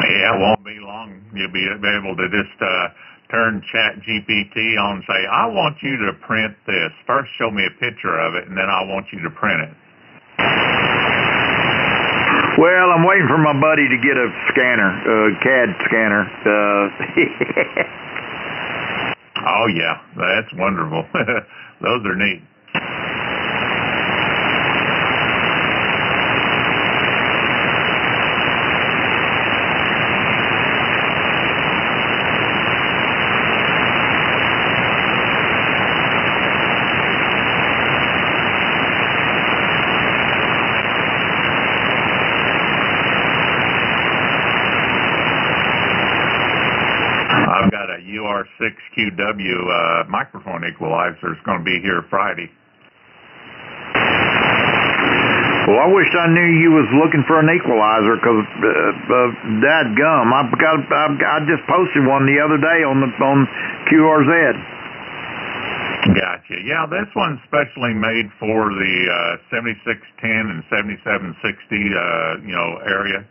It won't be long. You'll be able to just turn ChatGPT on and say, I want you to print this. First show me a picture of it, and then I want you to print it. Well, I'm waiting for my buddy to get a scanner, CAD scanner. Oh, yeah. That's wonderful. Those are neat. I've got a UR6QW microphone equalizer. It's going to be here Friday. Well, I wished I knew you was looking for an equalizer, because dadgum, I just posted one the other day on QRZ. Gotcha. Yeah, this one's specially made for the 7610 and 7760 area.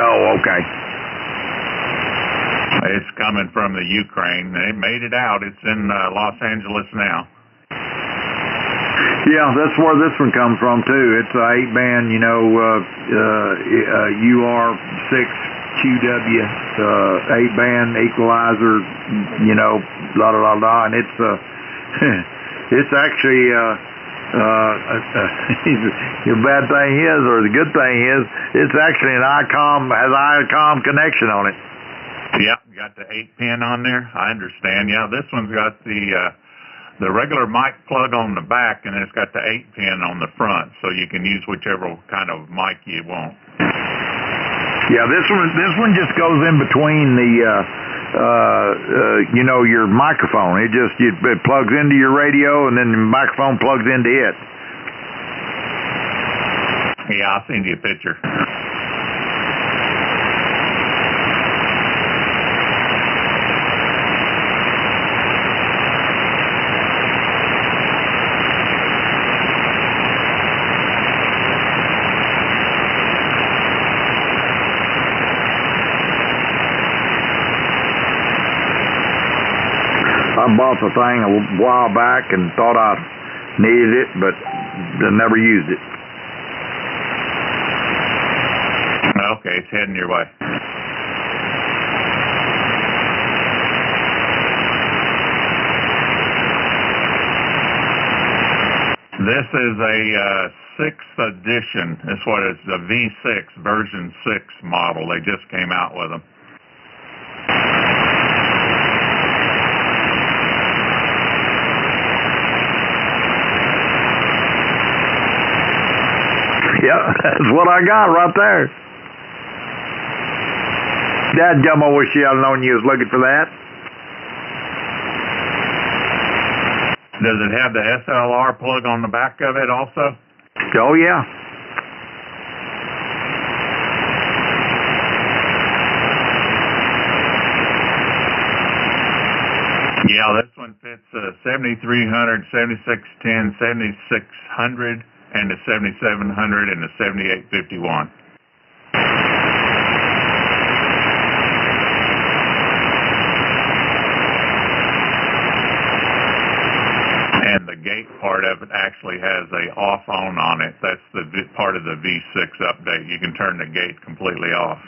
Oh, okay. It's coming from the Ukraine. They made it out. It's in Los Angeles now. Yeah, that's where this one comes from too. It's a 8-band, UR6QW, 8-band equalizer, blah blah blah, and it's it's actually the bad thing is, or the good thing is, it's actually an has ICOM connection on it. Yeah, got the 8-pin on there. I understand. Yeah, this one's got the the regular mic plug on the back, and then it's got the 8-pin on the front, so you can use whichever kind of mic you want. Yeah, this one just goes in between the you know, your microphone. It plugs into your radio, and then the microphone plugs into it. Yeah, I'll send you a picture. I bought the thing a while back and thought I needed it, but I never used it. Okay, it's heading your way. This is a 6th edition. This is what it's a V6 version 6 model. They just came out with them. Yeah, that's what I got right there. Dadgum, I wish you had known you was looking for that. Does it have the SLR plug on the back of it also? Oh, yeah. Yeah, this one fits 7300, 7610, 7600, and the 7700 and the 7851. And the gate part of it actually has a off-on on it. That's the part of the V6 update. You can turn the gate completely off.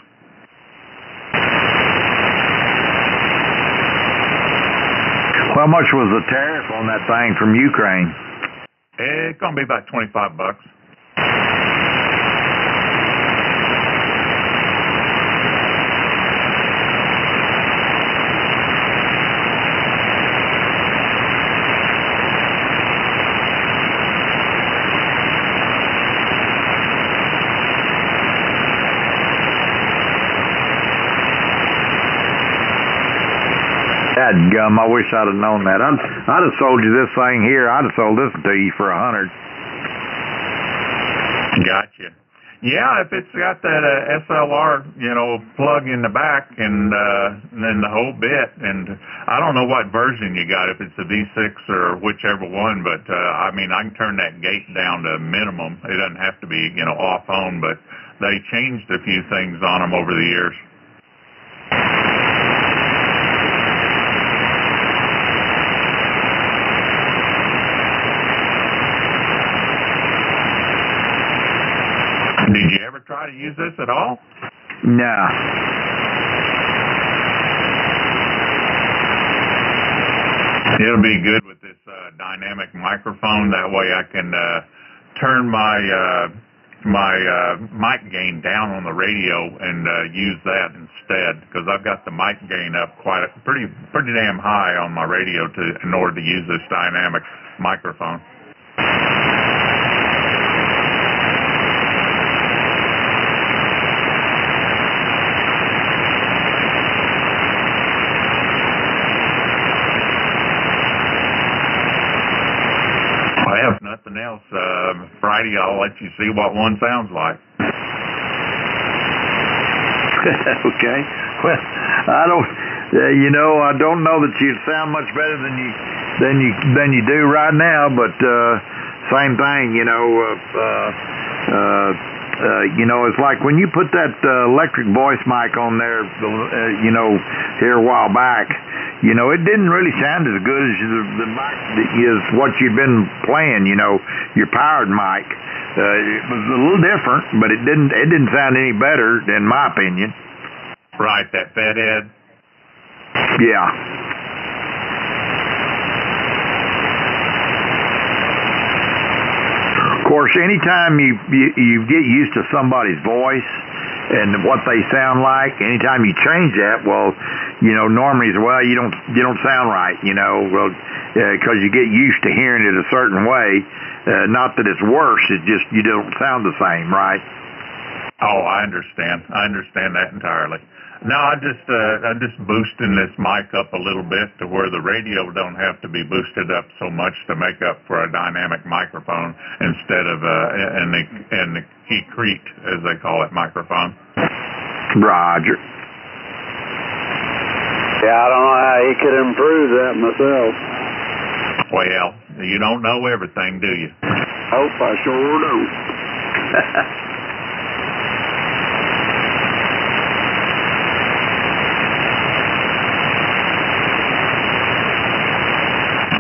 How much was the tariff on that thing from Ukraine? It's going to be about $25. Dadgum, I wish I'd have known that. I'd have sold you this thing here. I'd have sold this to you for $100. Gotcha. Yeah, if it's got that SLR, plug in the back and then the whole bit, and I don't know what version you got, if it's the V6 or whichever one, but I can turn that gate down to minimum. It doesn't have to be, off on, but they changed a few things on them over the years. Did you ever try to use this at all? No. It'll be good with this dynamic microphone. That way I can turn my mic gain down on the radio and use that instead, because I've got the mic gain up pretty damn high on my radio in order to use this dynamic microphone. If nothing else, Friday I'll let you see what one sounds like. Okay. Well, I don't know that you sound much better than you do right now, but same thing, it's like when you put that electric voice mic on there, here a while back, it didn't really sound as good as the mic is what you'd been playing, your powered mic. It was a little different, but it didn't sound any better, in my opinion. Right, that fed head. Yeah. Of course, anytime you get used to somebody's voice and what they sound like, anytime you change that, well, normally it's, well, you don't sound right, well, because you get used to hearing it a certain way. Not that it's worse, it's just you don't sound the same, right? Oh, I understand. I understand that entirely. No, I'm just boosting this mic up a little bit to where the radio don't have to be boosted up so much to make up for a dynamic microphone instead of an Crete, as they call it, microphone. Roger. Yeah, I don't know how he could improve that myself. Well, you don't know everything, do you? Hope I sure don't.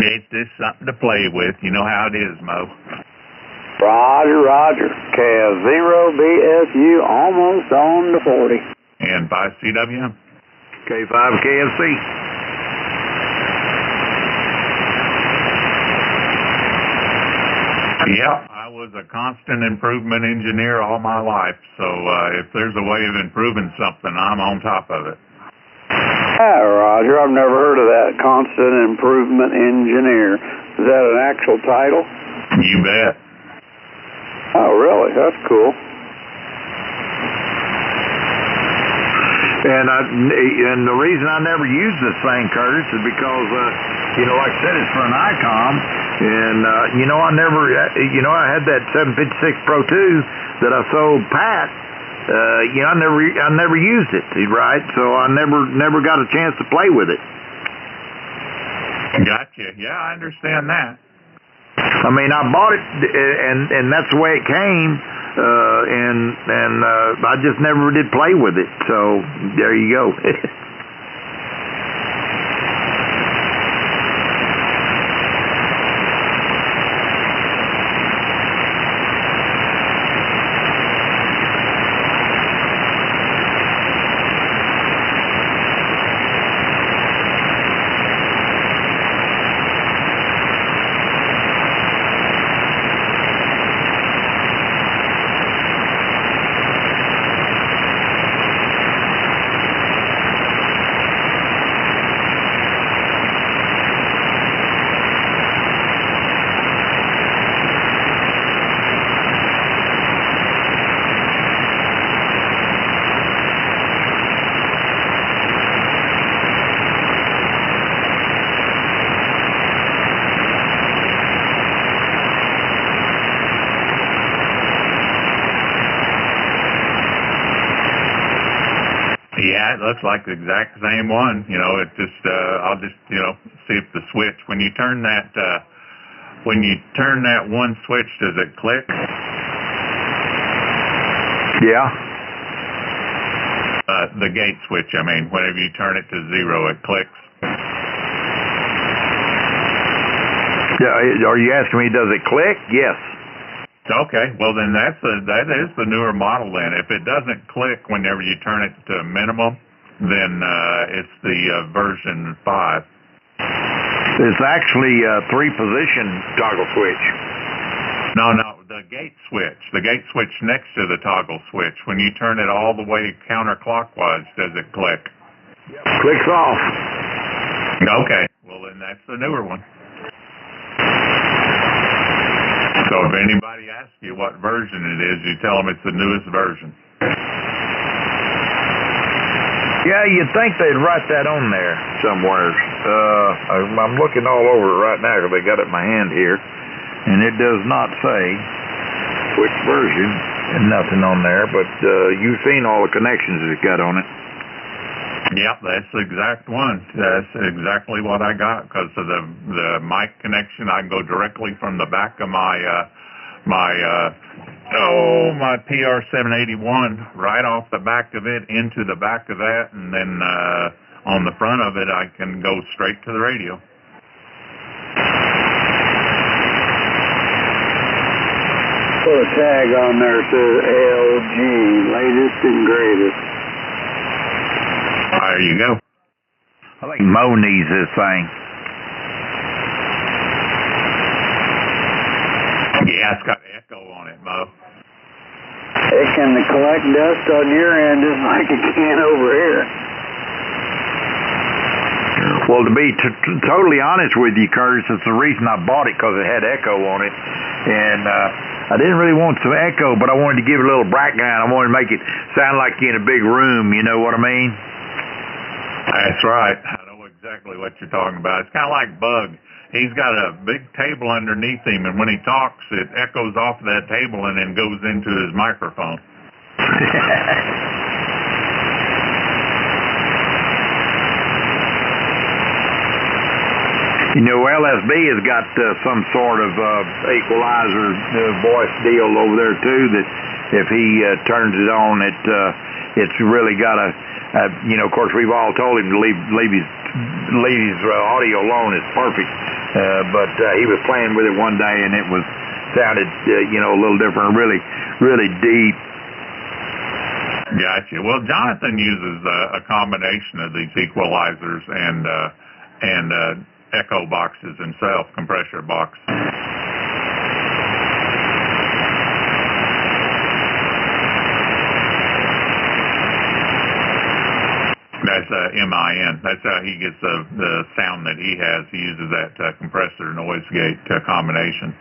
It's just something to play with. You know how it is, Mo. Roger. K0BSU almost on the 40. And 5CWM. K5KFC. Yeah, I was a constant improvement engineer all my life, so if there's a way of improving something, I'm on top of it. Yeah, Roger, I've never heard of that, constant improvement engineer. Is that an actual title? You bet. Oh, really? That's cool. And the reason I never used this thing, Curtis, is because, like I said, it's for an ICOM. And, I had that 756 Pro 2 that I sold Pat. I never used it, right? So I never got a chance to play with it. Gotcha. Yeah, I understand that. I mean, I bought it, and that's the way it came, and I just never did play with it. So there you go. Yeah, it looks like the exact same one. It just I'll just see if the switch when you turn that one switch, does it click? Yeah. The gate switch. I mean, whenever you turn it to 0, it clicks. Yeah. Are you asking me, does it click? Yes. Okay, well then that is the newer model then. If it doesn't click whenever you turn it to minimum, then it's the version 5. It's actually a 3-position toggle switch. No, the gate switch. The gate switch next to the toggle switch. When you turn it all the way counterclockwise, does it click? Clicks off. Okay, well then that's the newer one. So if anybody asks you what version it is, you tell them it's the newest version. Yeah, you'd think they'd write that on there somewhere. I'm looking all over it right now because they got it in my hand here, and it does not say which version, and nothing on there, but you've seen all the connections it's got on it. Yep, that's the exact one. That's exactly what I got because of the mic connection. I can go directly from the back of my PR781 right off the back of it into the back of that, and then on the front of it I can go straight to the radio. Put a tag on there that says LG, latest and greatest. There you go. I think Mo needs this thing. Yeah, it's got echo on it, Mo. It can collect dust on your end just like it can over here. Well, to be totally honest with you, Curtis, it's the reason I bought it, because it had echo on it. And I didn't really want some echo, but I wanted to give it a little background. I wanted to make it sound like you're in a big room, you know what I mean? That's right. I know exactly what you're talking about. It's kind of like Bug. He's got a big table underneath him, and when he talks, it echoes off that table and then goes into his microphone. You know, LSB has got some sort of equalizer voice deal over there too. That if he turns it on, it's really got a. You know, of course, we've all told him to leave his audio alone. It's perfect, but he was playing with it one day, and it sounded you know, a little different, really deep. Gotcha. Well, Jonathan uses a combination of these equalizers and echo boxes himself, compressor box. That's MIN. That's how he gets the sound that he has. He uses that compressor noise gate combination.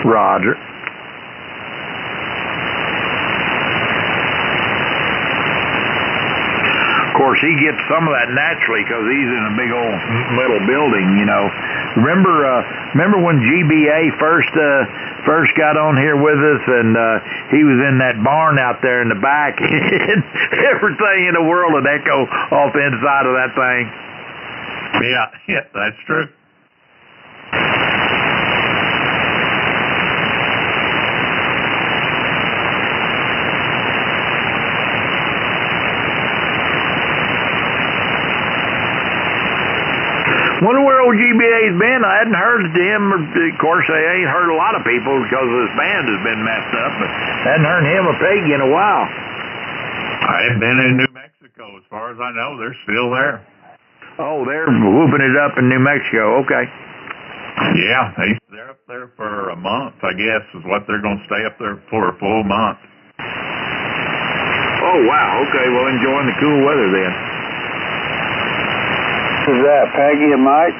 Roger. Of course, he gets some of that naturally because he's in a big old metal building, you know. Remember when GBA first got on here with us, and he was in that barn out there in the back, and everything in the world would echo off the inside of that thing. Yeah, that's true. Wonder where old GBA's been. I hadn't heard of him. Of course, I ain't heard a lot of people because his band has been messed up, but I hadn't heard him or Peggy in a while. I have been in New Mexico. As far as I know, they're still there. Oh, they're whooping it up in New Mexico. Okay. Yeah, they're up there for a month, I guess, is what they're going to stay up there for a full month. Oh, wow. Okay, well, enjoying the cool weather then. Is that Peggy and Mike?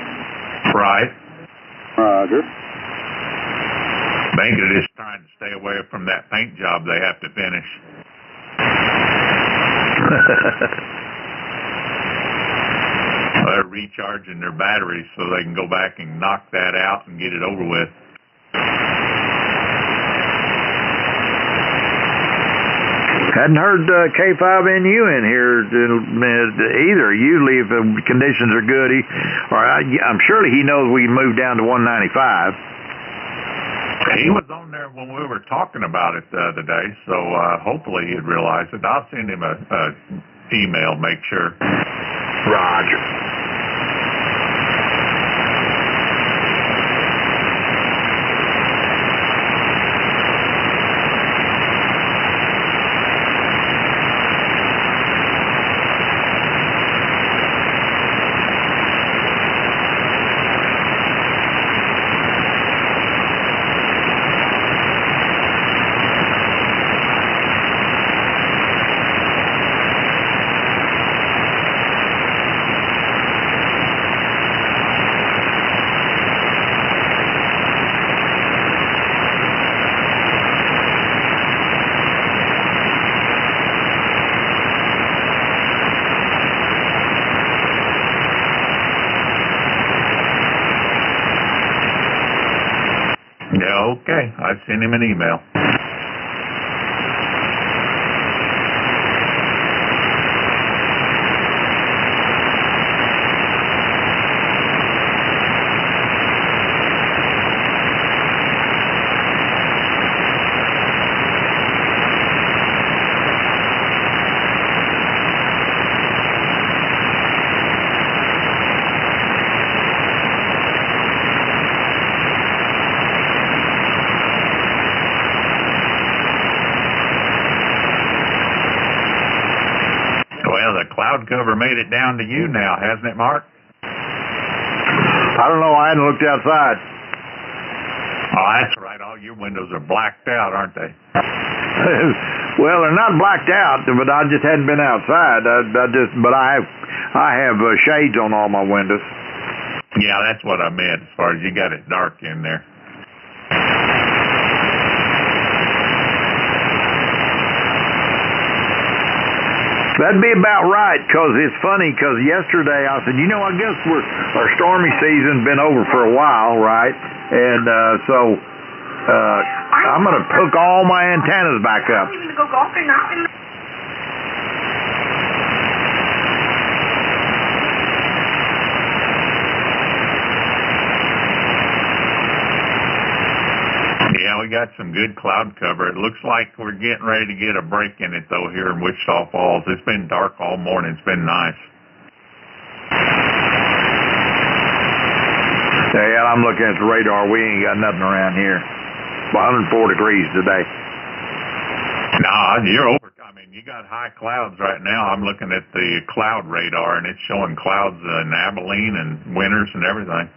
Right. Roger. They are just trying to stay away from that paint job they have to finish. They're recharging their batteries so they can go back and knock that out and get it over with. Hadn't heard K5NU in here either. Usually, if the conditions are good, I'm surely he knows we can move down to 195. He was on there when we were talking about it the other day, so hopefully he'd realize it. I'll send him a email, make sure. Roger. Yeah, okay. I sent him an email. The cloud cover made it down to you now, hasn't it, Mark? I don't know. I hadn't looked outside. Oh, that's right. All your windows are blacked out, aren't they? Well, they're not blacked out, but I just hadn't been outside. But I have shades on all my windows. Yeah, that's what I meant. As far as you got it dark in there. That'd be about right, because it's funny, because yesterday I said, I guess our stormy season's been over for a while, right? And so I'm going to hook all my antennas back up. Yeah, we got some good cloud cover. It looks like we're getting ready to get a break in it, though, here in Wichita Falls. It's been dark all morning. It's been nice. Yeah, I'm looking at the radar. We ain't got nothing around here. 104 degrees today. Nah, you're over. I mean, you got high clouds right now. I'm looking at the cloud radar, and it's showing clouds in Abilene and Winters and everything.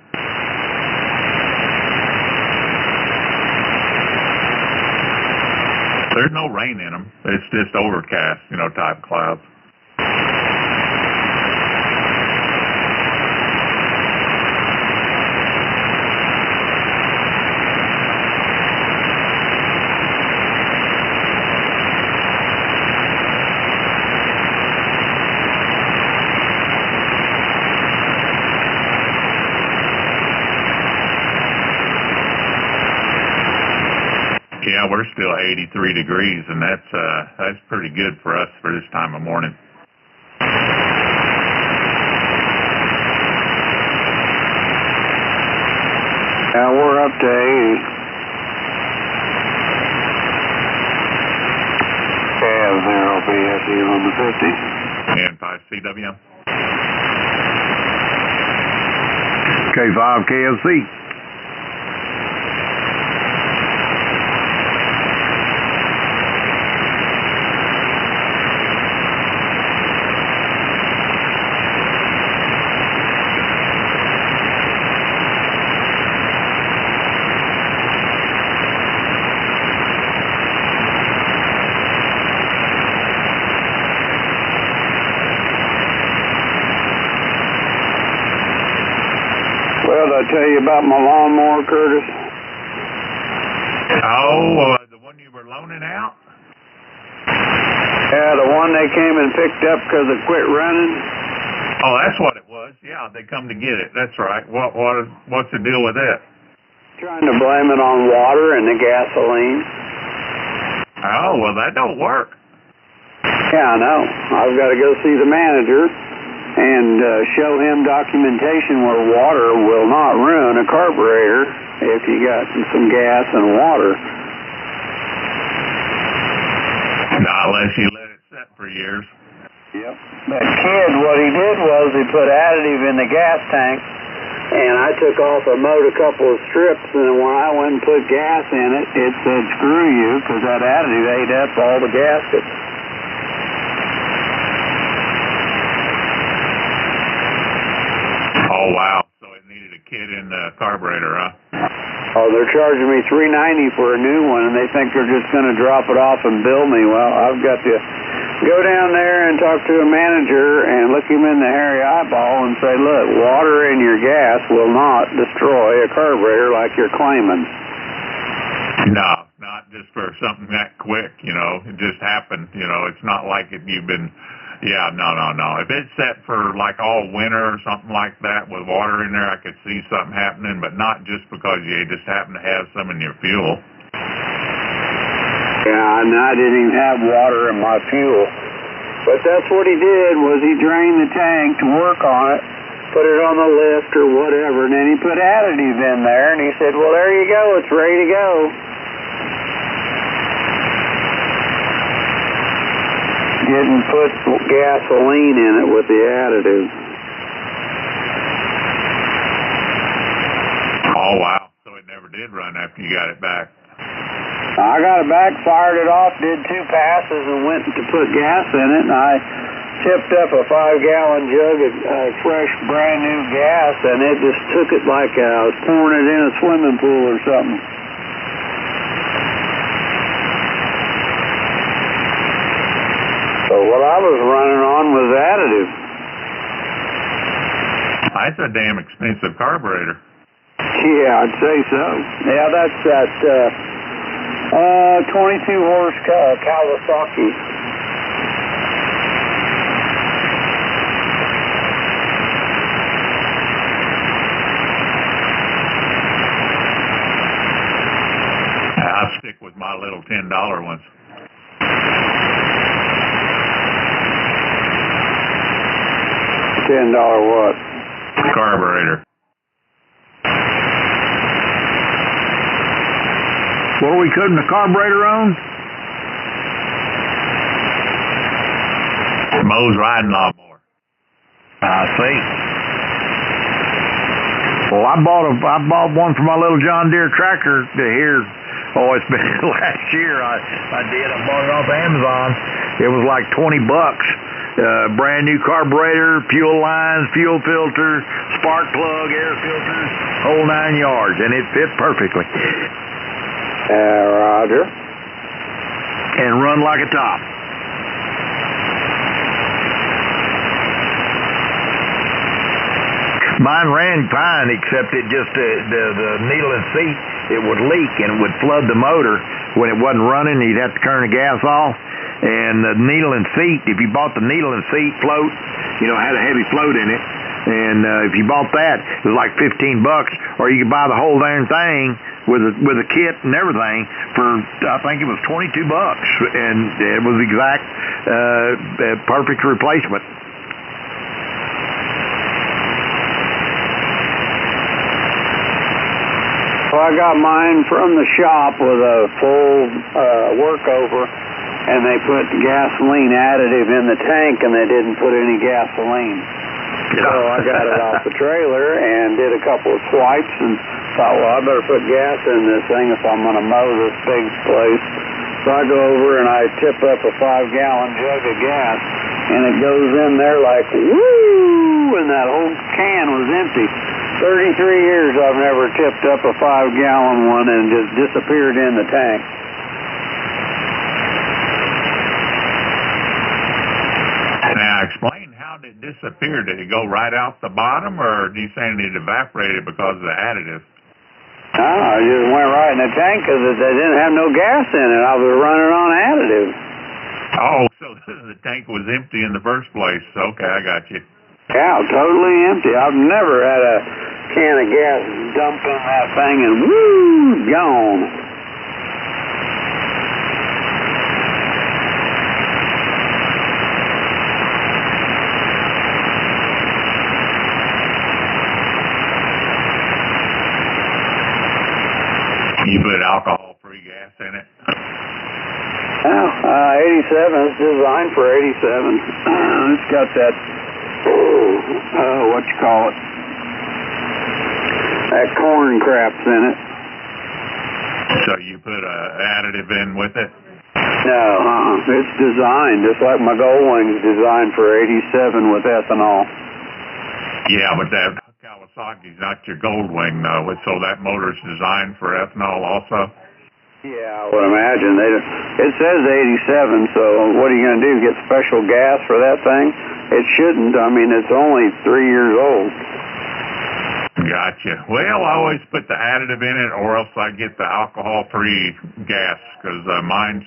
There's no rain in them. It's just overcast, type clouds. Yeah, we're still 83 degrees, and that's pretty good for us for this time of morning. Yeah, we're up to 80. Cav 0 BFU on the 50. And 5 CWM. K5 KFC. Well, did I tell you about my lawnmower, Curtis? Oh, the one you were loaning out? Yeah, the one they came and picked up because it quit running. Oh, that's what it was. Yeah, they come to get it. That's right. What's the deal with it? Trying to blame it on water and the gasoline. Oh, well, that don't work. Yeah, I know. I've got to go see the manager and show him documentation where water will not ruin a carburetor if you got some gas and water. Not unless you let it set for years. Yep. That kid, what he did was he put additive in the gas tank, and I took off and mowed a couple of strips, and when I went and put gas in it, it said, screw you, because that additive ate up all the gaskets. Oh, wow. So it needed a kit in the carburetor, huh? Oh, they're charging me $390 for a new one, and they think they're just going to drop it off and bill me. Well, I've got to go down there and talk to a manager and look him in the hairy eyeball and say, look, water in your gas will not destroy a carburetor like you're claiming. No, not just for something that quick, It just happened, It's not like you've been... Yeah, no. If it's set for like all winter or something like that with water in there, I could see something happening, but not just because you just happen to have some in your fuel. Yeah, and I didn't even have water in my fuel. But that's what he did, was he drained the tank to work on it, put it on the lift or whatever, and then he put additive in there, and he said, well, there you go, it's ready to go. Didn't put gasoline in it with the additive. Oh, wow. So it never did run after you got it back. I got it back, fired it off, did 2 passes, and went to put gas in it, and I tipped up a 5-gallon jug of fresh, brand new gas, and it just took it like I was pouring it in a swimming pool or something. That's a damn expensive carburetor. Yeah, I'd say so. Yeah, that's that 22 horse Kawasaki. I'll stick with my little $10 ones. $10 what? Carburetor. What are we cutting the carburetor on? Moe's riding lawnmower. I see. Well, I bought one for my little John Deere tractor here. Oh, it's been last year. I bought it off Amazon. It was like $20. Brand new carburetor, fuel lines, fuel filter, spark plug, air filters, whole 9 yards, and it fit perfectly. Roger. And run like a top. Mine ran fine, except it just the needle and seat, it would leak and it would flood the motor when it wasn't running. You'd have to turn the gas off. And the needle and seat, if you bought the needle and seat float, had a heavy float in it. And if you bought that, it was like $15, or you could buy the whole darn thing with a kit and everything for, I think it was $22, and it was exact perfect replacement. Well, I got mine from the shop with a full workover, and they put gasoline additive in the tank, and they didn't put any gasoline. So I got it off the trailer and did a couple of swipes and thought, well, I better put gas in this thing if I'm going to mow this big place. So I go over and I tip up a 5-gallon jug of gas, and it goes in there like, woo, and that whole can was empty. 33 years I've never tipped up a 5-gallon one and just disappeared in the tank. Now, explain how did it disappear. Did it go right out the bottom, or do you say it evaporated because of the additive? No, I just went right in the tank because they didn't have no gas in it. I was running on additive. Oh, so the tank was empty in the first place. Okay, I got you. Yeah, totally empty. I've never had a can of gas dumped in that thing and woo, gone. You put alcohol-free gas in it? Well, 87 is designed for 87. It's got that, what you call it, that corn craps in it. So you put additive in with it? No, it's designed just like my Goldwing's designed for 87 with ethanol. Yeah, but that Kawasaki's not your Goldwing, though. So that motor's designed for ethanol also? Yeah, I would imagine. It says 87, so what are you going to do, get special gas for that thing? It shouldn't. I mean, it's only 3 years old. Gotcha. Well, I always put the additive in it, or else I get the alcohol-free gas, because mine's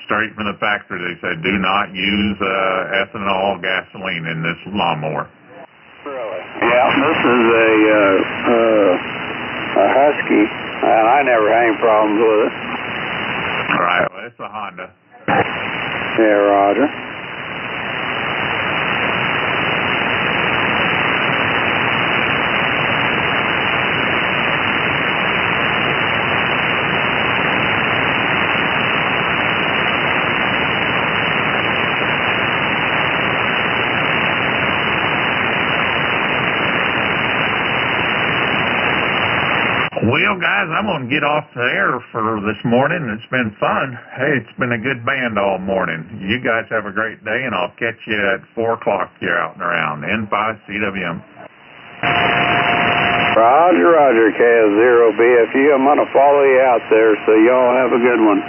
straight from the factory. They said, do not use ethanol gasoline in this lawnmower. Really? Yeah, this is a Husky, and I never had any problems with it. All right, well, it's a Honda. Yeah, Roger. Well, guys, I'm going to get off the air for this morning. It's been fun. Hey, it's been a good band all morning. You guys have a great day, and I'll catch you at 4 o'clock here out and around. N5CWM. Roger, Roger, KF0BFU. I'm going to follow you out there, so y'all have a good one.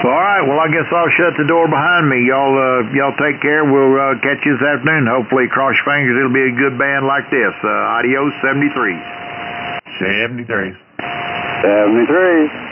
All right, well, I guess I'll shut the door behind me. Y'all take care. We'll catch you this afternoon. Hopefully, cross your fingers, it'll be a good band like this. Adios, 73s. 73s. 73s.